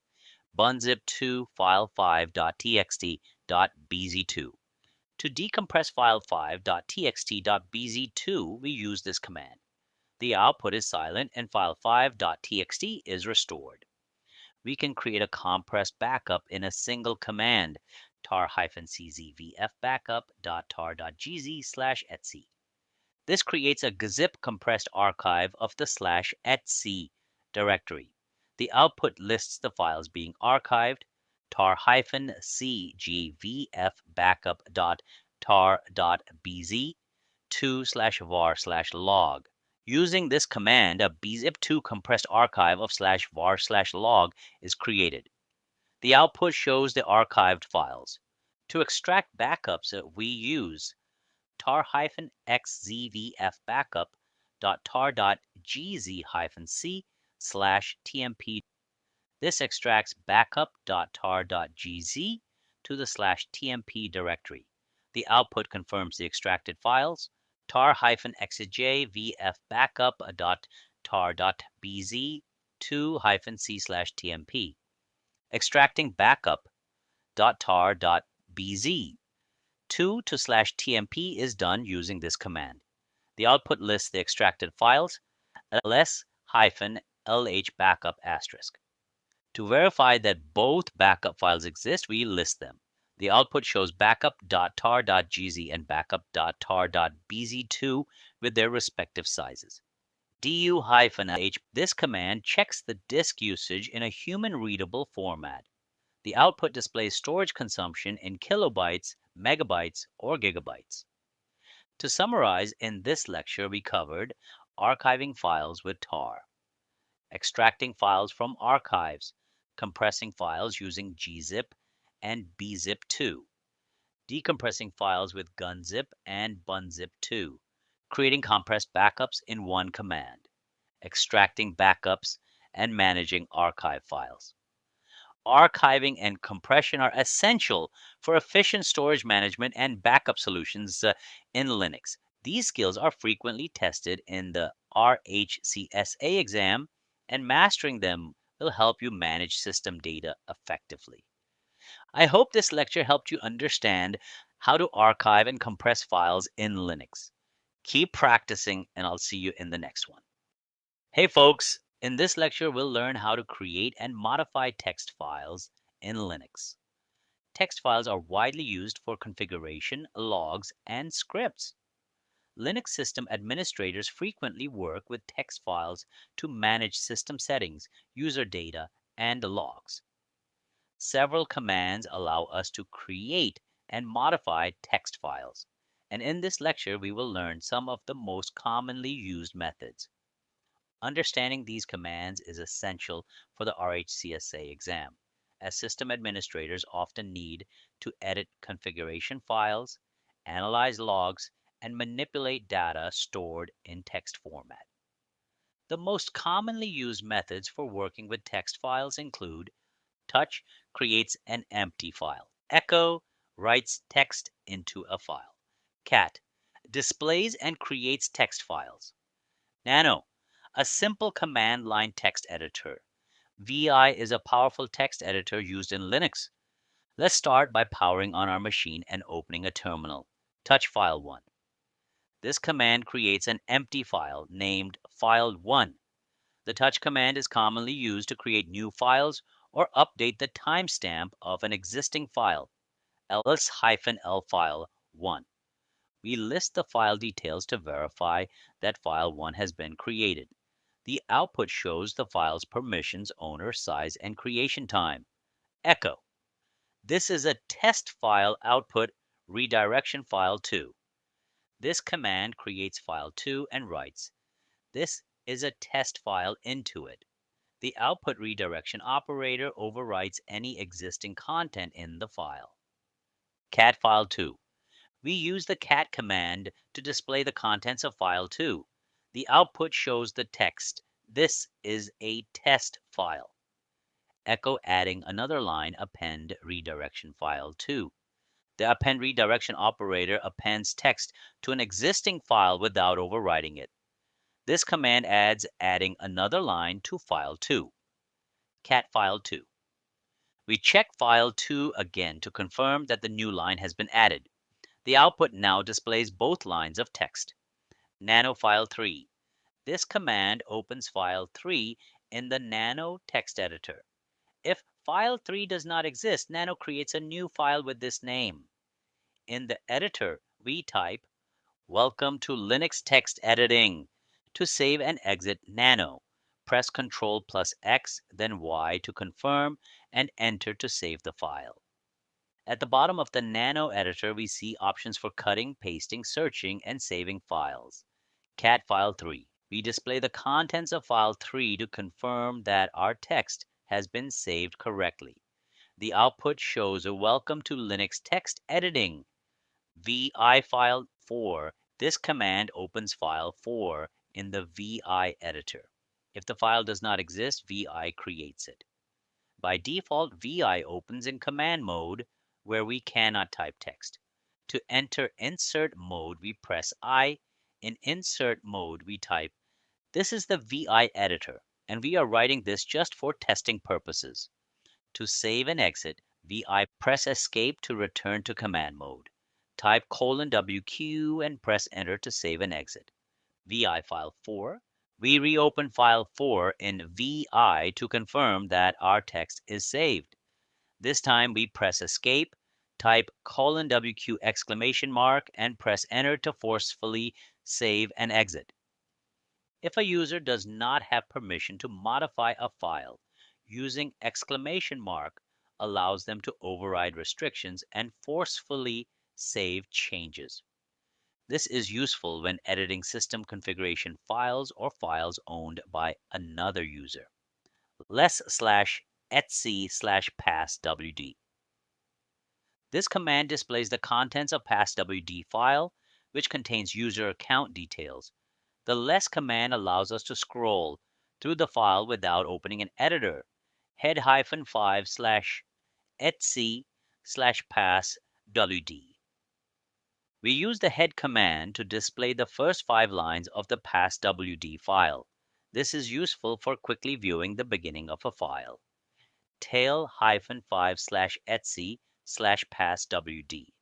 bunzip2 file 5.txt.bz2. To decompress file 5.txt.bz2, we use this command. The output is silent and file 5.txt is restored. We can create a compressed backup in a single command, tar-czvbackup.tar.gz/etc. This creates a gzip compressed archive of the /etc directory. The output lists the files being archived, tar-cjvbackup.tar.bz2/var/log. Using this command, a bzip2 compressed archive of /var/log is created. The output shows the archived files. To extract backups, we use tar-xzvbackup.tar.gz-c/tmp. This extracts backup.tar.gz to the /tmp directory. The output confirms the extracted files, tar-exej vf-backup.tar.bz 2-c/tmp. Extracting backup.tar.bz 2 to/tmp is done using this command. The output lists the extracted files ls-lh backup asterisk. To verify that both backup files exist, we list them. The output shows backup.tar.gz and backup.tar.bz2 with their respective sizes. du-lh, this command checks the disk usage in a human-readable format. The output displays storage consumption in kilobytes, megabytes, or gigabytes. To summarize, in this lecture we covered archiving files with tar, extracting files from archives, compressing files using gzip and bzip2, decompressing files with gunzip and bunzip2, creating compressed backups in one command, extracting backups, and managing archive files. Archiving and compression are essential for efficient storage management and backup solutions in Linux. These skills are frequently tested in the RHCSA exam, and mastering them will help you manage system data effectively. I hope this lecture helped you understand how to archive and compress files in Linux. Keep practicing, and I'll see you in the next one. Hey folks, in this lecture we'll learn how to create and modify text files in Linux. Text files are widely used for configuration, logs, and scripts. Linux system administrators frequently work with text files to manage system settings, user data, and logs. Several commands allow us to create and modify text files, and in this lecture we will learn some of the most commonly used methods. Understanding these commands is essential for the RHCSA exam, as system administrators often need to edit configuration files, analyze logs, and manipulate data stored in text format. The most commonly used methods for working with text files include touch creates an empty file, echo writes text into a file, cat displays and creates text files, nano a simple command line text editor. VI is a powerful text editor used in Linux. Let's start by powering on our machine and opening a terminal. Touch file1. This command creates an empty file named file1. The touch command is commonly used to create new files or update the timestamp of an existing file, ls-l file 1. We list the file details to verify that file 1 has been created. The output shows the file's permissions, owner, size, and creation time. Echo. This is a test file output redirection file 2. This command creates file 2 and writes, "This is a test file" into it. The output redirection operator overwrites any existing content in the file. Cat file 2. We use the cat command to display the contents of file 2. The output shows the text, "This is a test file." Echo adding another line, append redirection file 2. The append redirection operator appends text to an existing file without overwriting it. This command adds adding another line to file 2. Cat file 2. We check file 2 again to confirm that the new line has been added. The output now displays both lines of text. Nano file 3. This command opens file 3 in the Nano text editor. If file 3 does not exist, Nano creates a new file with this name. In the editor, we type, "Welcome to Linux text editing." To save and exit Nano, press Ctrl+X, then Y to confirm, and Enter to save the file. At the bottom of the Nano editor, we see options for cutting, pasting, searching, and saving files. Cat file 3. We display the contents of file 3 to confirm that our text has been saved correctly. The output shows a "Welcome to Linux text editing." VI file 4. This command opens file 4 in the VI editor. If the file does not exist, VI creates it. By default, VI opens in command mode where we cannot type text. To enter insert mode, we press I. In insert mode, we type, "This is the VI editor, and we are writing this just for testing purposes." To save and exit, VI press escape to return to command mode. Type :WQ and press enter to save and exit. VI file 4. We reopen file 4 in VI to confirm that our text is saved. This time we press escape, type :WQ and press enter to forcefully save and exit. If a user does not have permission to modify a file, using exclamation mark allows them to override restrictions and forcefully save changes. This is useful when editing system configuration files or files owned by another user. less/etc/passwd. This command displays the contents of passwd file, which contains user account details. The less command allows us to scroll through the file without opening an editor. head-5/etc/passwd. We use the head command to display the first 5 lines of the passwd file. This is useful for quickly viewing the beginning of a file. tail-5/etc/passwd.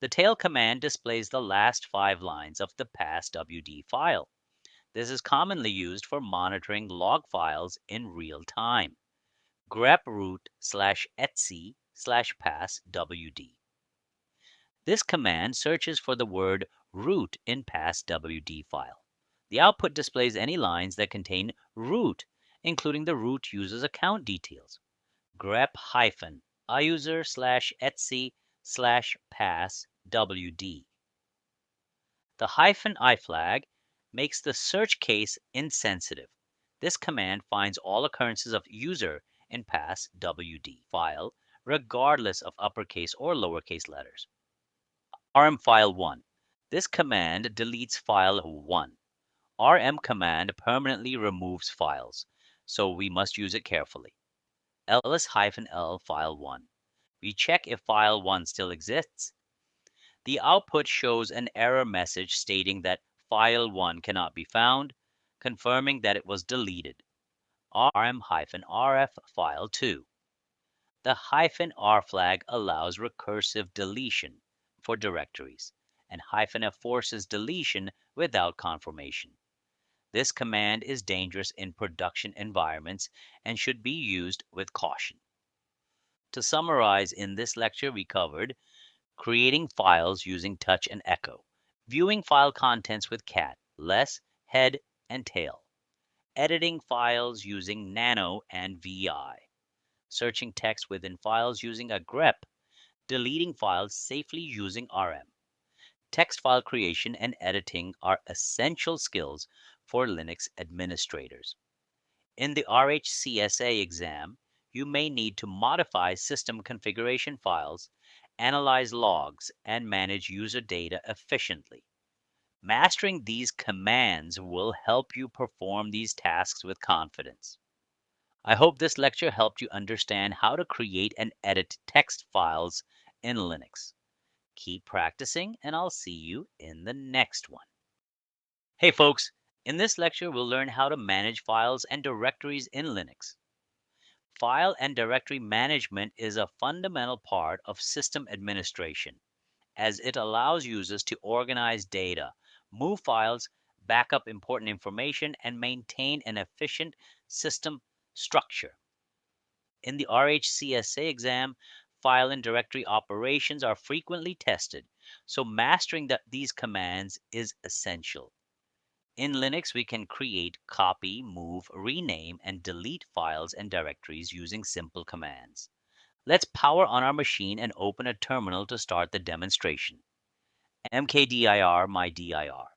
The tail command displays the last 5 lines of the passwd file. This is commonly used for monitoring log files in real time. grep root/etc/passwd. This command searches for the word root in passwd file. The output displays any lines that contain root, including the root user's account details. grep-iuser/etc/passwd. The -i flag makes the search case insensitive. This command finds all occurrences of user in passwd file, regardless of uppercase or lowercase letters. rm file 1. This command deletes file 1. rm command permanently removes files, so we must use it carefully. ls-l file 1. We check if file 1 still exists. The output shows an error message stating that file 1 cannot be found, confirming that it was deleted. rm-rf file 2. The -r flag allows recursive deletion for directories, and -f forces deletion without confirmation. This command is dangerous in production environments and should be used with caution. To summarize, in this lecture we covered creating files using touch and echo, viewing file contents with cat, less, head, and tail, editing files using nano and VI, searching text within files using a grep, deleting files safely using RM. Text file creation and editing are essential skills for Linux administrators. In the RHCSA exam, you may need to modify system configuration files, analyze logs, and manage user data efficiently. Mastering these commands will help you perform these tasks with confidence. I hope this lecture helped you understand how to create and edit text files in Linux. Keep practicing, and I'll see you in the next one. Hey folks, in this lecture we'll learn how to manage files and directories in Linux. File and directory management is a fundamental part of system administration, as it allows users to organize data, move files, back up important information, and maintain an efficient system structure. In the RHCSA exam, file and directory operations are frequently tested, so mastering these commands is essential. In Linux, we can create, copy, move, rename, and delete files and directories using simple commands. Let's power on our machine and open a terminal to start the demonstration. mkdir mydir.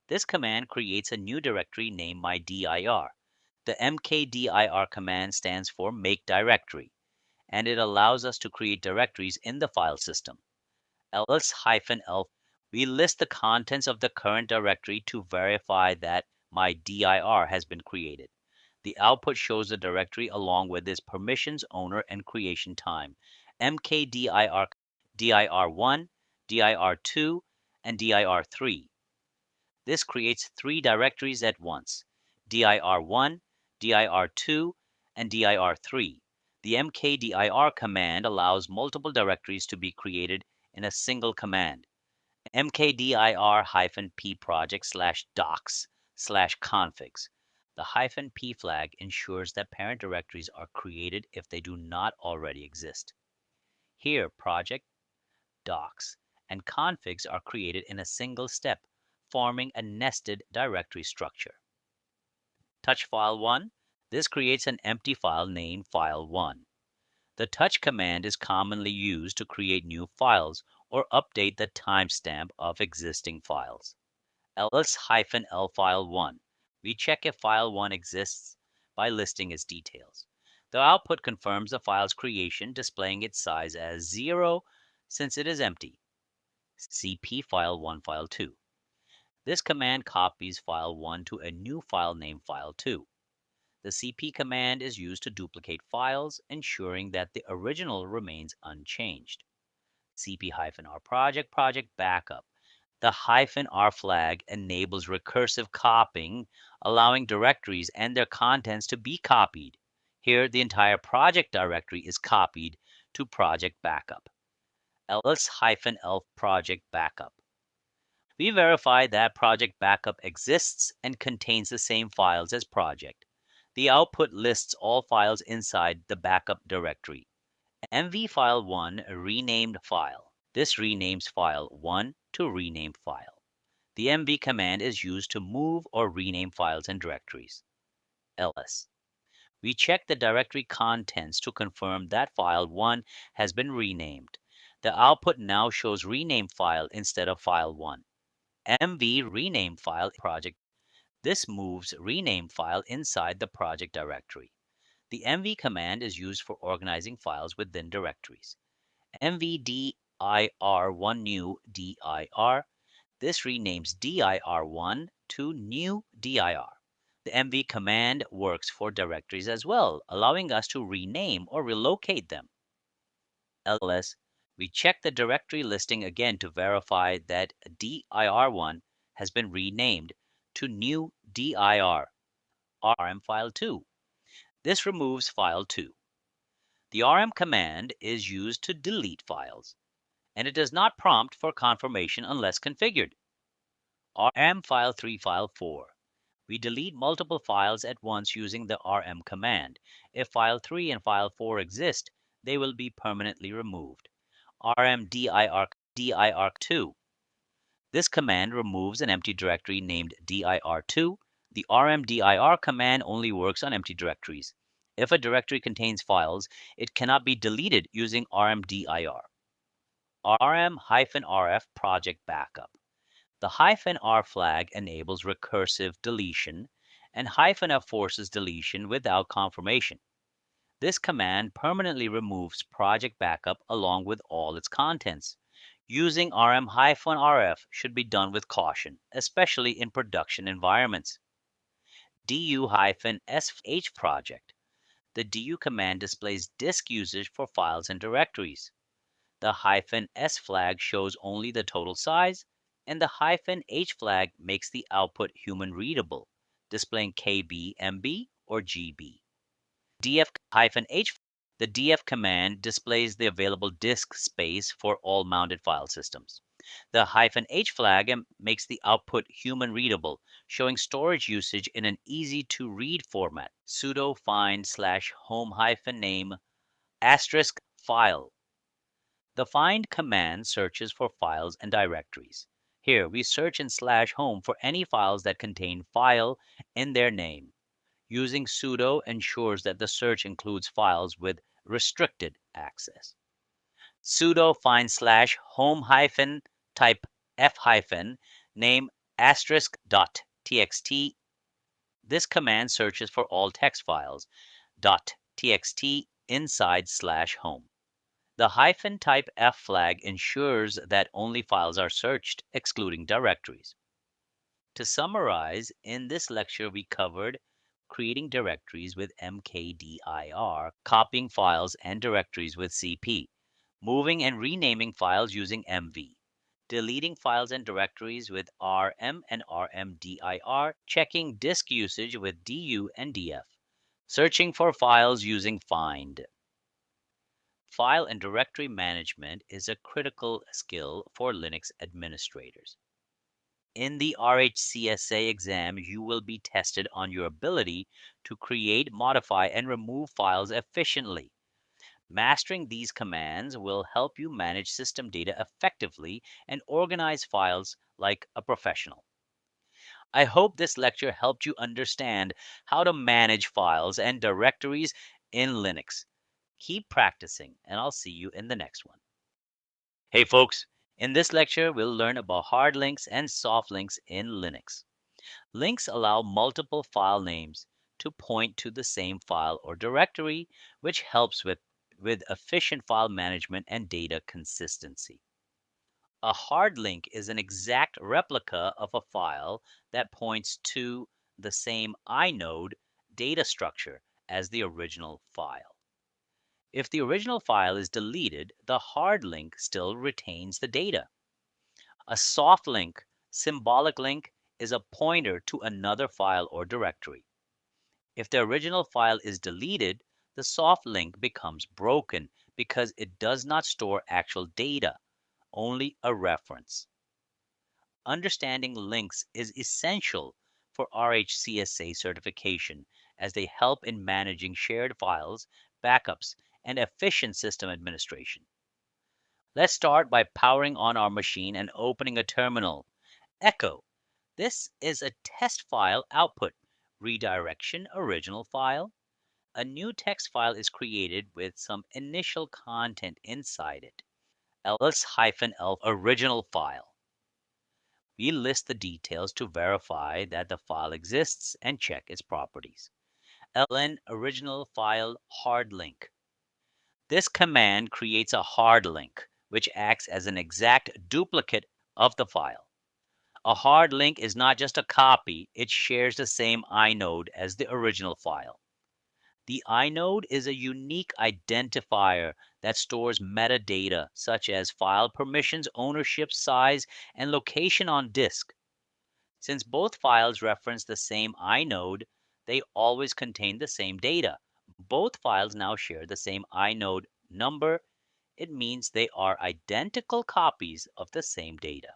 This command creates a new directory named mydir. The mkdir command stands for make directory, and it allows us to create directories in the file system. ls-l, we list the contents of the current directory to verify that mydir has been created. The output shows the directory along with its permissions, owner, and creation time. mkdir dir1 dir2, and dir3. This creates 3 directories at once: dir1, dir2, and dir3. The mkdir command allows multiple directories to be created in a single command. mkdir-p project/docs/configs. The -p flag ensures that parent directories are created if they do not already exist. Here, project, docs, and configs are created in a single step, forming a nested directory structure. Touch file 1. This creates an empty file named file1. The touch command is commonly used to create new files or update the timestamp of existing files. ls-l file1. We check if file 1 exists by listing its details. The output confirms the file's creation, displaying its size as 0 since it is empty. cp file1 file2. This command copies file 1 to a new file named file2. The cp command is used to duplicate files, ensuring that the original remains unchanged. cp-r project backup. The -r flag enables recursive copying, allowing directories and their contents to be copied. Here, the entire project directory is copied to project backup. ls-l project backup. We verify that project backup exists and contains the same files as project. The output lists all files inside the backup directory. mv file1 renamed file. This renames file 1 to renamed file. The mv command is used to move or rename files and directories. ls. We check the directory contents to confirm that file 1 has been renamed. The output now shows renamed file instead of file 1. mv rename file project. This moves rename file inside the project directory. The mv command is used for organizing files within directories. mvdir1 new dir. This renames dir1 to new dir. The mv command works for directories as well, allowing us to rename or relocate them. ls. We check the directory listing again to verify that dir1 has been renamed to new dir rm file 2. This removes file 2. The rm command is used to delete files, and it does not prompt for confirmation unless configured. rm file 3 file 4. We delete multiple files at once using the rm command. If file 3 and file 4 exist, they will be permanently removed. rmdir2. This command removes an empty directory named dir2. The rmdir command only works on empty directories. If a directory contains files, it cannot be deleted using rmdir. rm-rf project backup. The -r flag enables recursive deletion, and -f forces deletion without confirmation. This command permanently removes project backup along with all its contents. Using rm-rf should be done with caution, especially in production environments. du-sh project. The du command displays disk usage for files and directories. The -s flag shows only the total size, and the -h flag makes the output human readable, displaying KB, MB, or GB. df-h. The df command displays the available disk space for all mounted file systems. The -h flag makes the output human readable, showing storage usage in an easy-to-read format. Sudo find /home-name *file. The find command searches for files and directories. Here, we search in /home for any files that contain file in their name. Using sudo ensures that the search includes files with restricted access. Sudo find /home-type f-name *.txt. This command searches for all text files .txt inside /home. The -type f flag ensures that only files are searched, excluding directories. To summarize, in this lecture we covered creating directories with mkdir, copying files and directories with cp, moving and renaming files using mv, deleting files and directories with rm and rmdir, checking disk usage with du and df, searching for files using find. File and directory management is a critical skill for Linux administrators. In the RHCSA exam, you will be tested on your ability to create, modify, and remove files efficiently. Mastering these commands will help you manage system data effectively and organize files like a professional. I hope this lecture helped you understand how to manage files and directories in Linux. Keep practicing, and I'll see you in the next one. Hey folks, in this lecture, we'll learn about hard links and soft links in Linux. Links allow multiple file names to point to the same file or directory, which helps with efficient file management and data consistency. A hard link is an exact replica of a file that points to the same inode data structure as the original file. If the original file is deleted, the hard link still retains the data. A soft link, symbolic link, is a pointer to another file or directory. If the original file is deleted, the soft link becomes broken because it does not store actual data, only a reference. Understanding links is essential for RHCSA certification as they help in managing shared files, backups, and efficient system administration. Let's start by powering on our machine and opening a terminal. Echo. This is a test file output. Redirection original file. A new text file is created with some initial content inside it. ls-l original file. We list the details to verify that the file exists and check its properties. ln original file hard link. This command creates a hard link, which acts as an exact duplicate of the file. A hard link is not just a copy, it shares the same inode as the original file. The inode is a unique identifier that stores metadata such as file permissions, ownership, size, and location on disk. Since both files reference the same inode, they always contain the same data. Both files now share the same inode number. It means they are identical copies of the same data.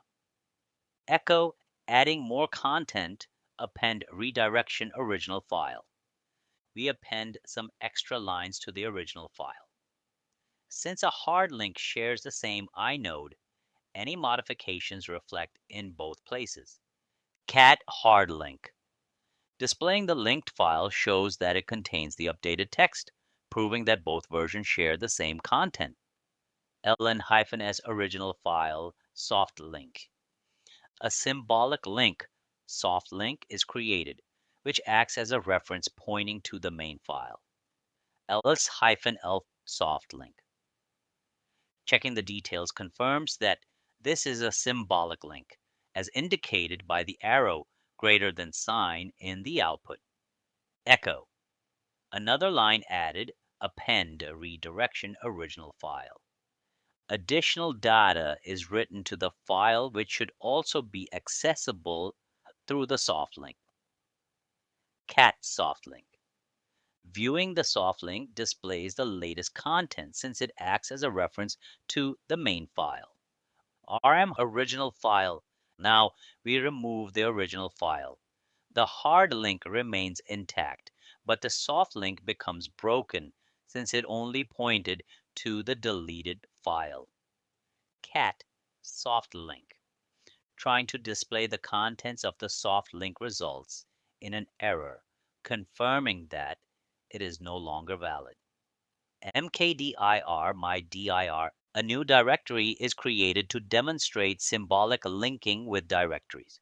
Echo, adding more content, append redirection original file. We append some extra lines to the original file. Since a hard link shares the same inode, any modifications reflect in both places. Cat hard link. Displaying the linked file shows that it contains the updated text, proving that both versions share the same content. ln-s original file soft link. A symbolic link, soft link, is created, which acts as a reference pointing to the main file. ls-l soft link. Checking the details confirms that this is a symbolic link, as indicated by the arrow greater than sign in the output. Echo. Another line added, append redirection original file. Additional data is written to the file which should also be accessible through the soft link. Cat soft link. Viewing the soft link displays the latest content since it acts as a reference to the main file. RM original file. Now we remove the original file. The hard link remains intact, but the soft link becomes broken since it only pointed to the deleted file. Cat soft link. Trying to display the contents of the soft link results in an error, confirming that it is no longer valid. mkdir mydir. A new directory is created to demonstrate symbolic linking with directories.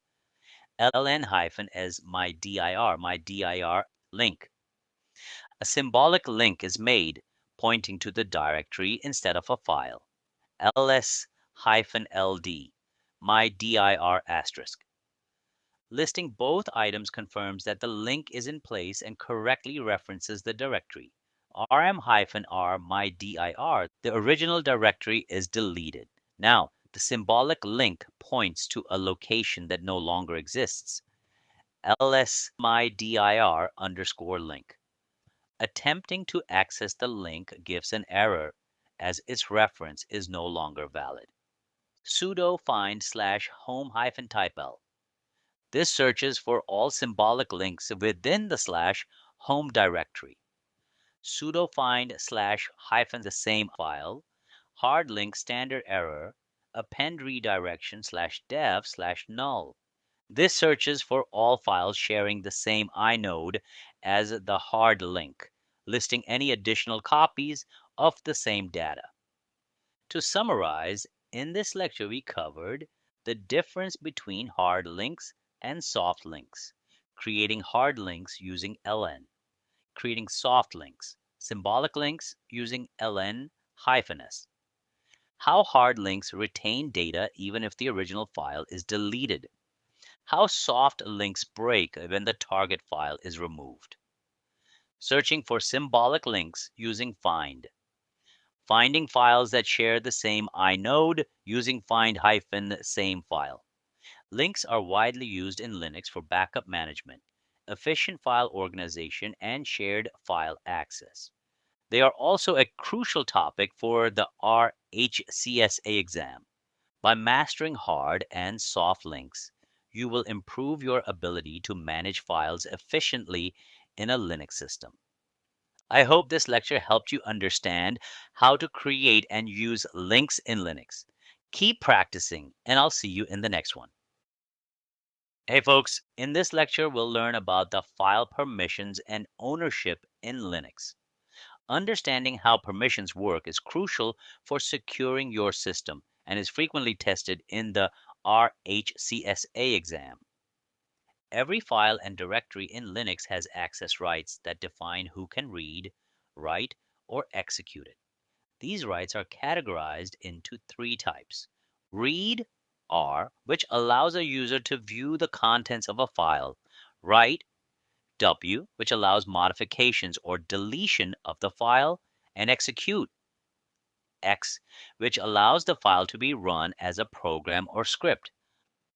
ln-as mydir link. A symbolic link is made, pointing to the directory instead of a file. ls-ld mydir*. Listing both items confirms that the link is in place and correctly references the directory. rm-r mydir, the original directory, is deleted. Now, The symbolic link points to a location that no longer exists. lsmdir underscore link. Attempting to access the link gives an error as its reference is no longer valid. Sudo find slash home hyphen typel. This searches for all symbolic links within the slash home directory. Sudo find slash hyphen the same file, hard link standard error, append redirection slash dev slash null. This searches for all files sharing the same inode as the hard link, listing any additional copies of the same data. To summarize, in this lecture we covered the difference between hard links and soft links, creating hard links using ln, creating soft links, symbolic links using ln-s, how hard links retain data even if the original file is deleted, how soft links break when the target file is removed, searching for symbolic links using find, finding files that share the same inode using find hyphen same file. Links are widely used in Linux for backup management, efficient file organization, and shared file access. They are also a crucial topic for the RHCSA exam. By mastering hard and soft links, you will improve your ability to manage files efficiently in a Linux system. I hope this lecture helped you understand how to create and use links in Linux. Keep practicing, and I'll see you in the next one. Hey folks, in this lecture we'll learn about the file permissions and ownership in Linux. Understanding how permissions work is crucial for securing your system and is frequently tested in the RHCSA exam. Every file and directory in Linux has access rights that define who can read, write, or execute it. These rights are categorized into three types. Read, R, which allows a user to view the contents of a file. Write, W, which allows modifications or deletion of the file. And execute, X, which allows the file to be run as a program or script.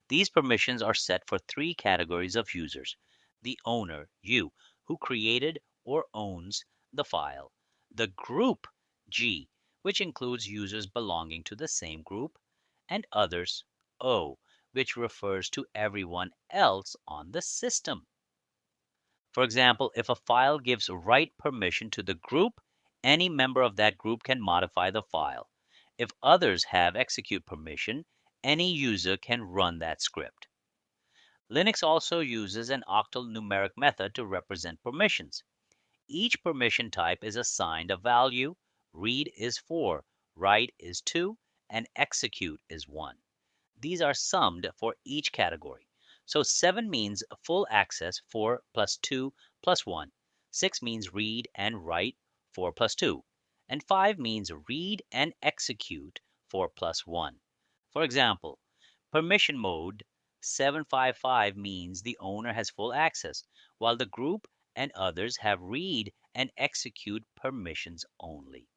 These permissions are set for three categories of users. The owner, U, who created or owns the file. The group, G, which includes users belonging to the same group. And others, O, which refers to everyone else on the system. For example, if a file gives write permission to the group, any member of that group can modify the file. If others have execute permission, any user can run that script. Linux also uses an octal numeric method to represent permissions. Each permission type is assigned a value. Read is 4, write is 2, and execute is 1. These are summed for each category. So 7 means full access, 4 plus 2 plus 1. 6 means read and write, 4 plus 2. And 5 means read and execute, 4 plus 1. For example, permission mode 755 means the owner has full access, while the group and others have read and execute permissions only.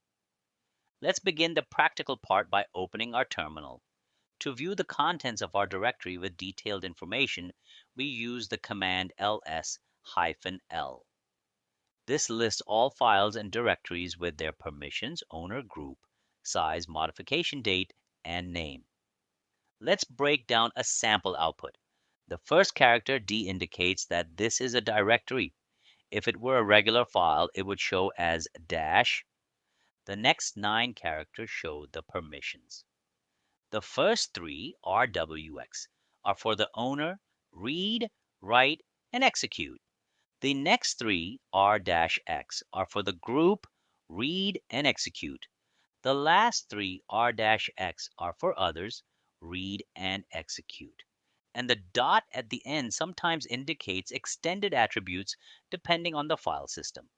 Let's begin the practical part by opening our terminal. To view the contents of our directory with detailed information, we use the command ls-l. This lists all files and directories with their permissions, owner, group, size, modification date, and name. Let's break down a sample output. The first character D indicates that this is a directory. If it were a regular file, it would show as dash. The next 9 characters show the permissions. The first 3 RWX are for the owner, read, write, and execute. The next 3 R-X are for the group, read, and execute. The last 3 R-X are for others, read, and execute. And the dot at the end sometimes indicates extended attributes depending on the file system.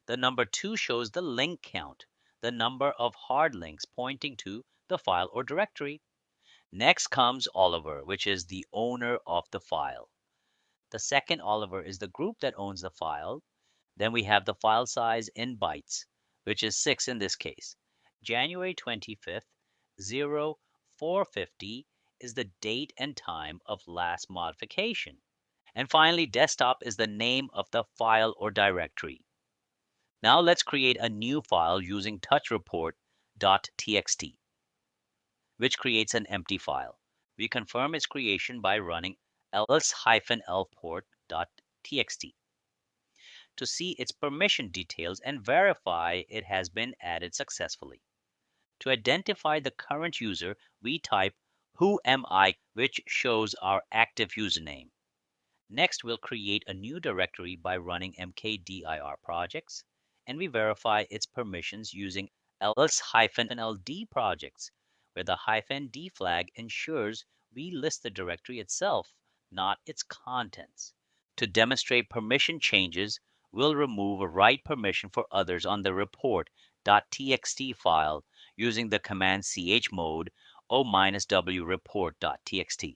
The number 2 shows the link count, the number of hard links pointing to the file or directory. Next comes Oliver, which is the owner of the file. The second Oliver is the group that owns the file. Then we have the file size in bytes, which is 6 in this case. January 25th, 450 is the date and time of last modification. And finally, desktop is the name of the file or directory. Now let's create a new file using touchreport.txt, which creates an empty file. We confirm its creation by running ls-l port.txt to see its permission details and verify it has been added successfully. To identify the current user, we type who am I, which shows our active username. Next, we'll create a new directory by running mkdir projects, and we verify its permissions using ls-ld projects, where the -d flag ensures we list the directory itself, not its contents. To demonstrate permission changes, we'll remove a write permission for others on the report.txt file using the command chmod o-w report.txt.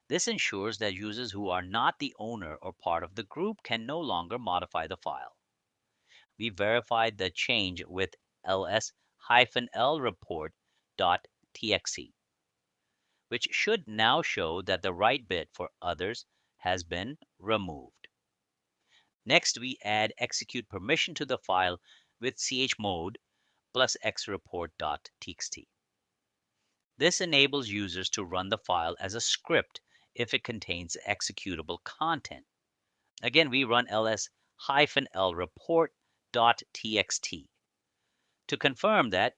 This ensures that users who are not the owner or part of the group can no longer modify the file. We verified the change with ls-l report.txt, which should now show that the write bit for others has been removed. Next, we add execute permission to the file with chmod plus xreport.txt. This enables users to run the file as a script if it contains executable content. Again, we run ls-l report.txt to confirm that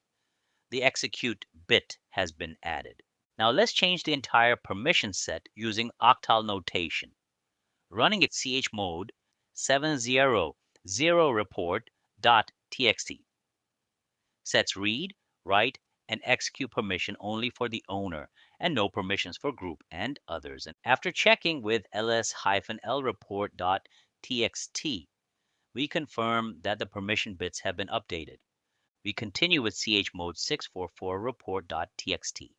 the execute bit has been added. Now let's change the entire permission set using octal notation. Running at chmod 700 report.txt sets read, write, and execute permission only for the owner and no permissions for group and others. And after checking with ls-l report.txt, we confirm that the permission bits have been updated. We continue with chmod 644 report.txt,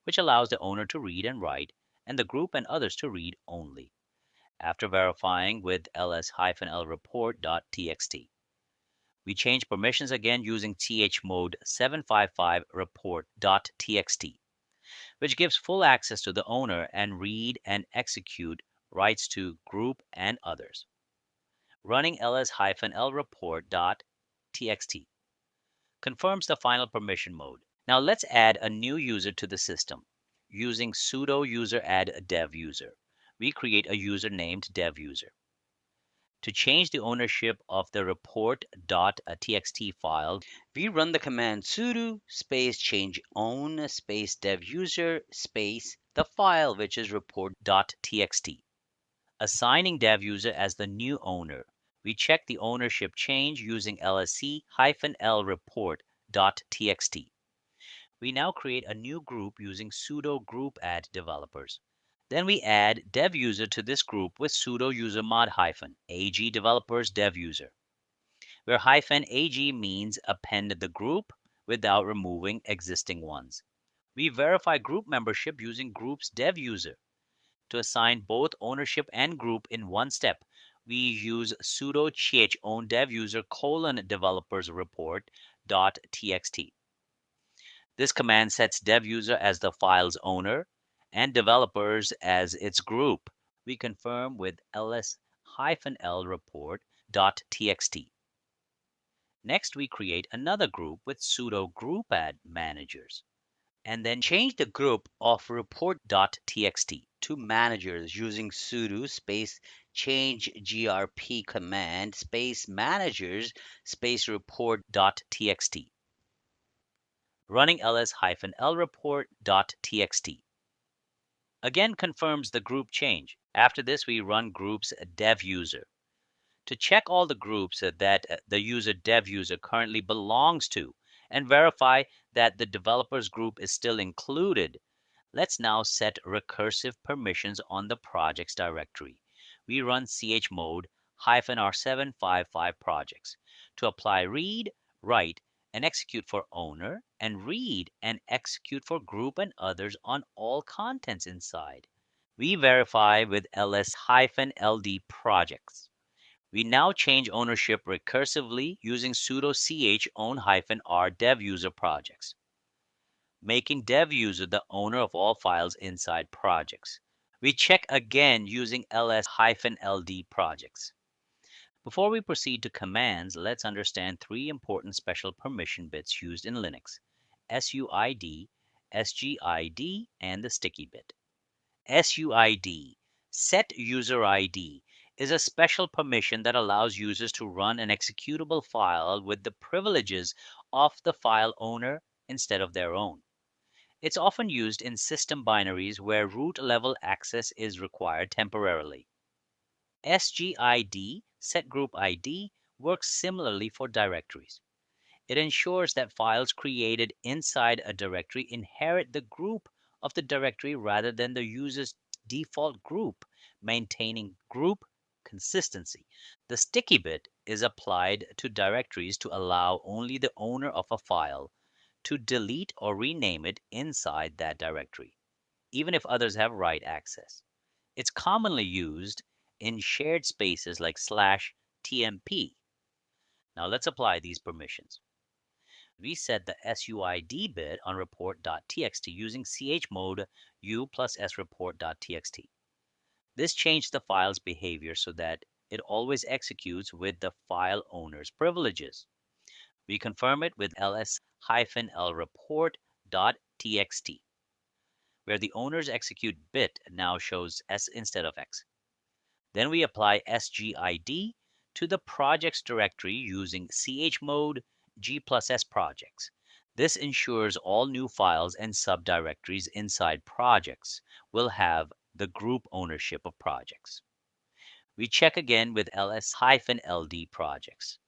which allows the owner to read and write and the group and others to read only. After verifying with ls-l report.txt, we change permissions again using chmod 755 report.txt, which gives full access to the owner and read and execute writes to group and others. Running ls-l report.txt confirms the final permission mode. Now let's add a new user to the system. Using sudo user add dev user, we create a user named dev user. To change the ownership of the report.txt file, we run the command sudo space change own space dev user space the file, which is report.txt. Assigning dev user as the new owner, we check the ownership change using lsc-l report.txt. We now create a new group using sudo group add developers. Then we add dev user to this group with sudo usermod -ag developers dev user, where -ag means append the group without removing existing ones. We verify group membership using groups dev user. To assign both ownership and group in one step, we use sudo ch own dev user developers report.txt. This command sets dev user as the file's owner and developers as its group. We confirm with ls-l report.txt. Next, we create another group with sudo group add managers, and then change the group of report.txt to managers using sudo space change grp command space managers space report.txt. Running ls-l report.txt again confirms the group change. After this, we run groups dev user to check all the groups that the user dev user currently belongs to and verify that the developers group is still included. Let's now set recursive permissions on the projects directory. We run chmod -r755 projects to apply read, write, and execute for owner, and read and execute for group and others on all contents inside. We verify with ls-ld projects. We now change ownership recursively using sudo ch own -r dev user projects. making dev user the owner of all files inside projects. We check again using ls-ld projects. Before we proceed to commands, let's understand three important special permission bits used in Linux: SUID, SGID, and the sticky bit. SUID, Set User ID, is a special permission that allows users to run an executable file with the privileges of the file owner instead of their own. It's often used in system binaries where root level access is required temporarily. SGID, Set Group ID, works similarly for directories. It ensures that files created inside a directory inherit the group of the directory rather than the user's default group, maintaining group consistency. The sticky bit is applied to directories to allow only the owner of a file to delete or rename it inside that directory, even if others have write access. It's commonly used in shared spaces like /tmp. Now let's apply these permissions. We set the SUID bit on report.txt using chmod u plus sreport.txt. This changed the file's behavior so that it always executes with the file owner's privileges. We confirm it with ls-lreport.txt, where the owner's execute bit now shows s instead of x. Then we apply SGID to the projects directory using chmod g plus s projects. This ensures all new files and subdirectories inside projects will have the group ownership of projects. We check again with ls-ld projects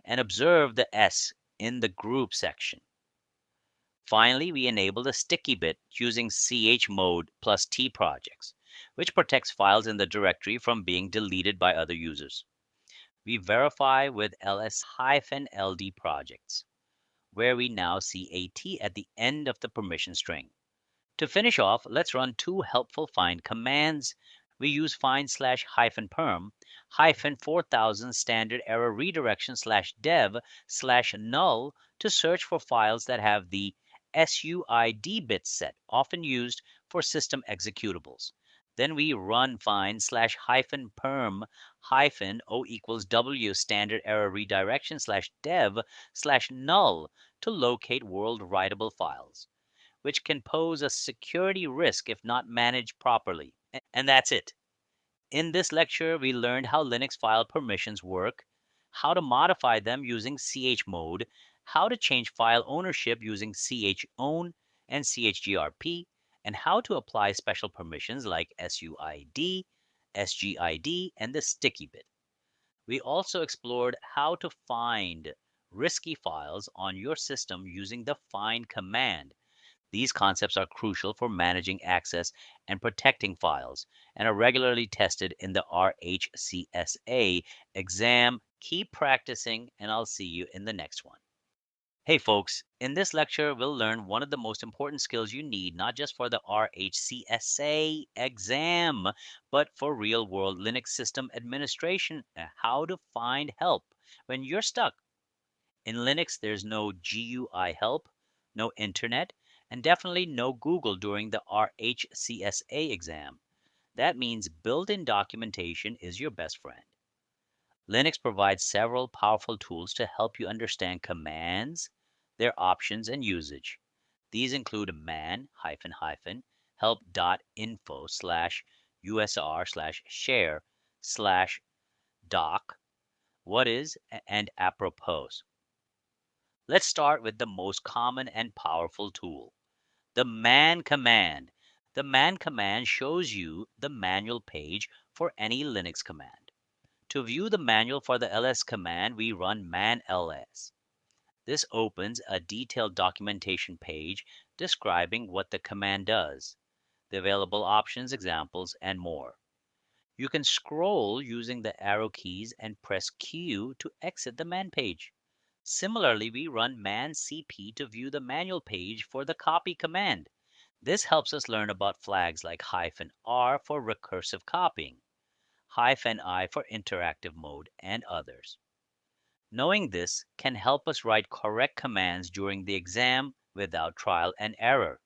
and observe the S in the group section. Finally, we enable the sticky bit using chmod plus t projects, which protects files in the directory from being deleted by other users. We verify with ls-ld projects, where we now see a t at the end of the permission string. To finish off, let's run two helpful find commands. We use find/-perm -4000 standard error redirection /dev/null to search for files that have the SUID bit set, often used for system executables. Then we run find/-perm -o equals w standard error redirection /dev/null to locate world writable files, which can pose a security risk if not managed properly. And that's it. In this lecture, we learned how Linux file permissions work, how to modify them using chmod, how to change file ownership using chown and chgrp, and how to apply special permissions like SUID, SGID, and the sticky bit. We also explored how to find risky files on your system using the find command. These concepts are crucial for managing access and protecting files and are regularly tested in the RHCSA exam. Keep practicing, and I'll see you in the next one. Hey folks, in this lecture, we'll learn one of the most important skills you need, not just for the RHCSA exam, but for real-world Linux system administration, how to find help when you're stuck. In Linux, there's no GUI help, no internet, and definitely no Google during the RHCSA exam. That means built-in documentation is your best friend. Linux provides several powerful tools to help you understand commands, their options, and usage. These include man-help/usr/share/doc, what is, and apropos. Let's start with the most common and powerful tool, the man command. The man command shows you the manual page for any Linux command. To view the manual for the ls command, we run man ls. This opens a detailed documentation page describing what the command does, the available options, examples, and more. You can scroll using the arrow keys and press Q to exit the man page. Similarly, we run man cp to view the manual page for the copy command. This helps us learn about flags like -r for recursive copying, -i for interactive mode, and others. Knowing this can help us write correct commands during the exam without trial and error.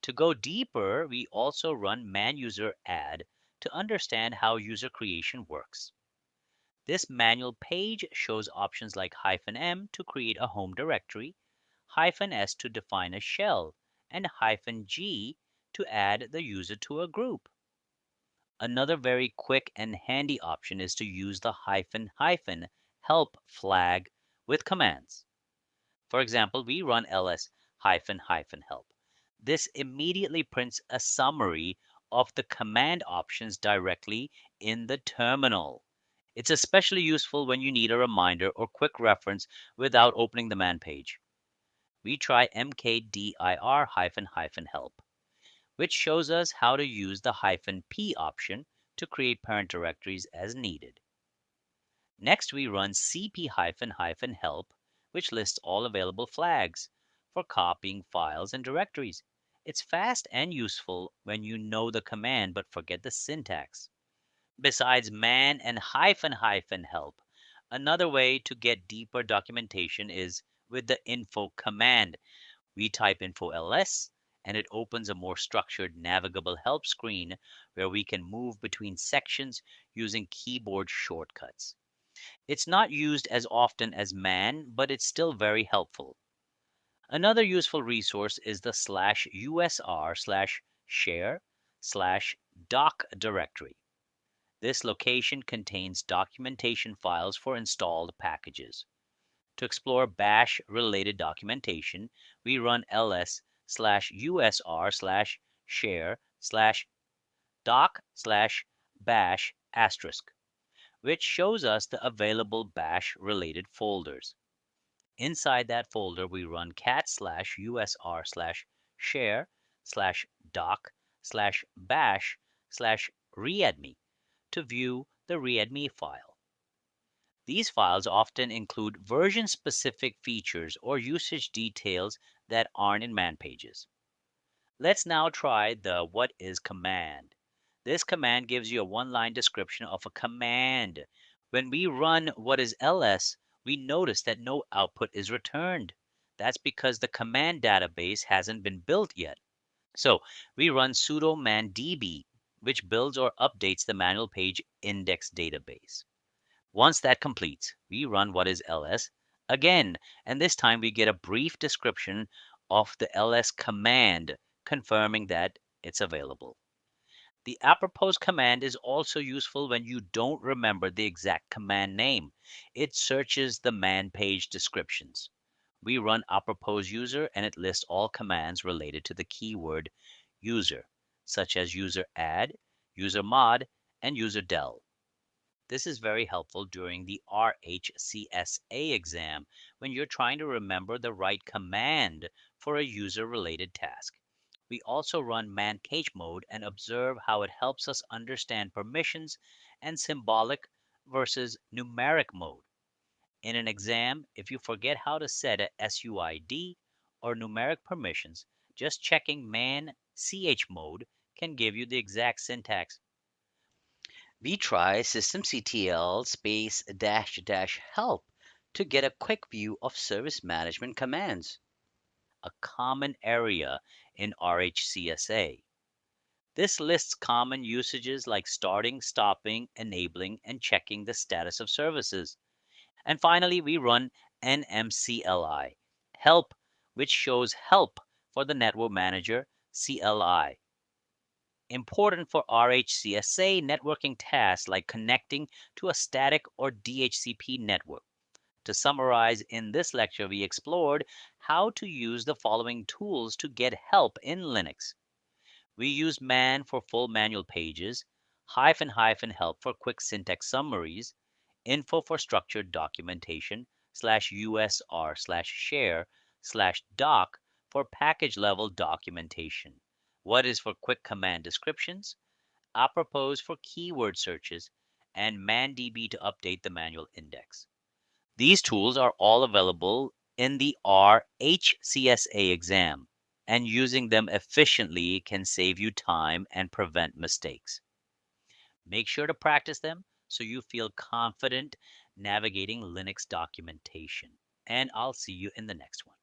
To go deeper, we also run man user add to understand how user creation works. This manual page shows options like -m to create a home directory, -s to define a shell, and -g to add the user to a group. Another very quick and handy option is to use the -help flag with commands. For example, we run ls -help. This immediately prints a summary of the command options directly in the terminal. It's especially useful when you need a reminder or quick reference without opening the man page. We try mkdir-help, which shows us how to use the -p option to create parent directories as needed. Next, we run cp-help, which lists all available flags for copying files and directories. It's fast and useful when you know the command but forget the syntax. Besides man and -help, another way to get deeper documentation is with the info command. We type info ls and it opens a more structured navigable help screen where we can move between sections using keyboard shortcuts. It's not used as often as man, but it's still very helpful. Another useful resource is the /usr/share/doc directory. This location contains documentation files for installed packages. To explore Bash related documentation, we run ls/usr/share/doc/bash*, which shows us the available Bash related folders. Inside that folder, we run cat/usr/share/doc/bash/readme to view the readme file. These files often include version-specific features or usage details that aren't in man pages. Let's now try the what is command. This command gives you a one-line description of a command. When we run what is ls, we notice that no output is returned. That's because the command database hasn't been built yet. So we run sudo mandb, which builds or updates the manual page index database. Once that completes, we run what is ls again, and this time we get a brief description of the ls command, confirming that it's available. The apropos command is also useful when you don't remember the exact command name. It searches the man page descriptions. We run apropos user and it lists all commands related to the keyword user, such as user add, user mod, and user del. This is very helpful during the RHCSA exam when you're trying to remember the right command for a user-related task. We also run man cage mode and observe how it helps us understand permissions and symbolic versus numeric mode. In an exam, if you forget how to set a SUID or numeric permissions, just checking man ch mode can give you the exact syntax. We try systemctl space dash dash help to get a quick view of service management commands, a common area in RHCSA. This lists common usages like starting, stopping, enabling, and checking the status of services. And finally, we run nmcli help, which shows help for the network manager CLI. Important for RHCSA networking tasks like connecting to a static or DHCP network. To summarize, in this lecture, we explored how to use the following tools to get help in Linux. We use man for full manual pages, --help for quick syntax summaries, info for structured documentation, /usr/share/doc for package level documentation, what is for quick command descriptions, apropos for keyword searches, and mandb to update the manual index. These tools are all available in the RHCSA exam, and using them efficiently can save you time and prevent mistakes. Make sure to practice them so you feel confident navigating Linux documentation. And I'll see you in the next one.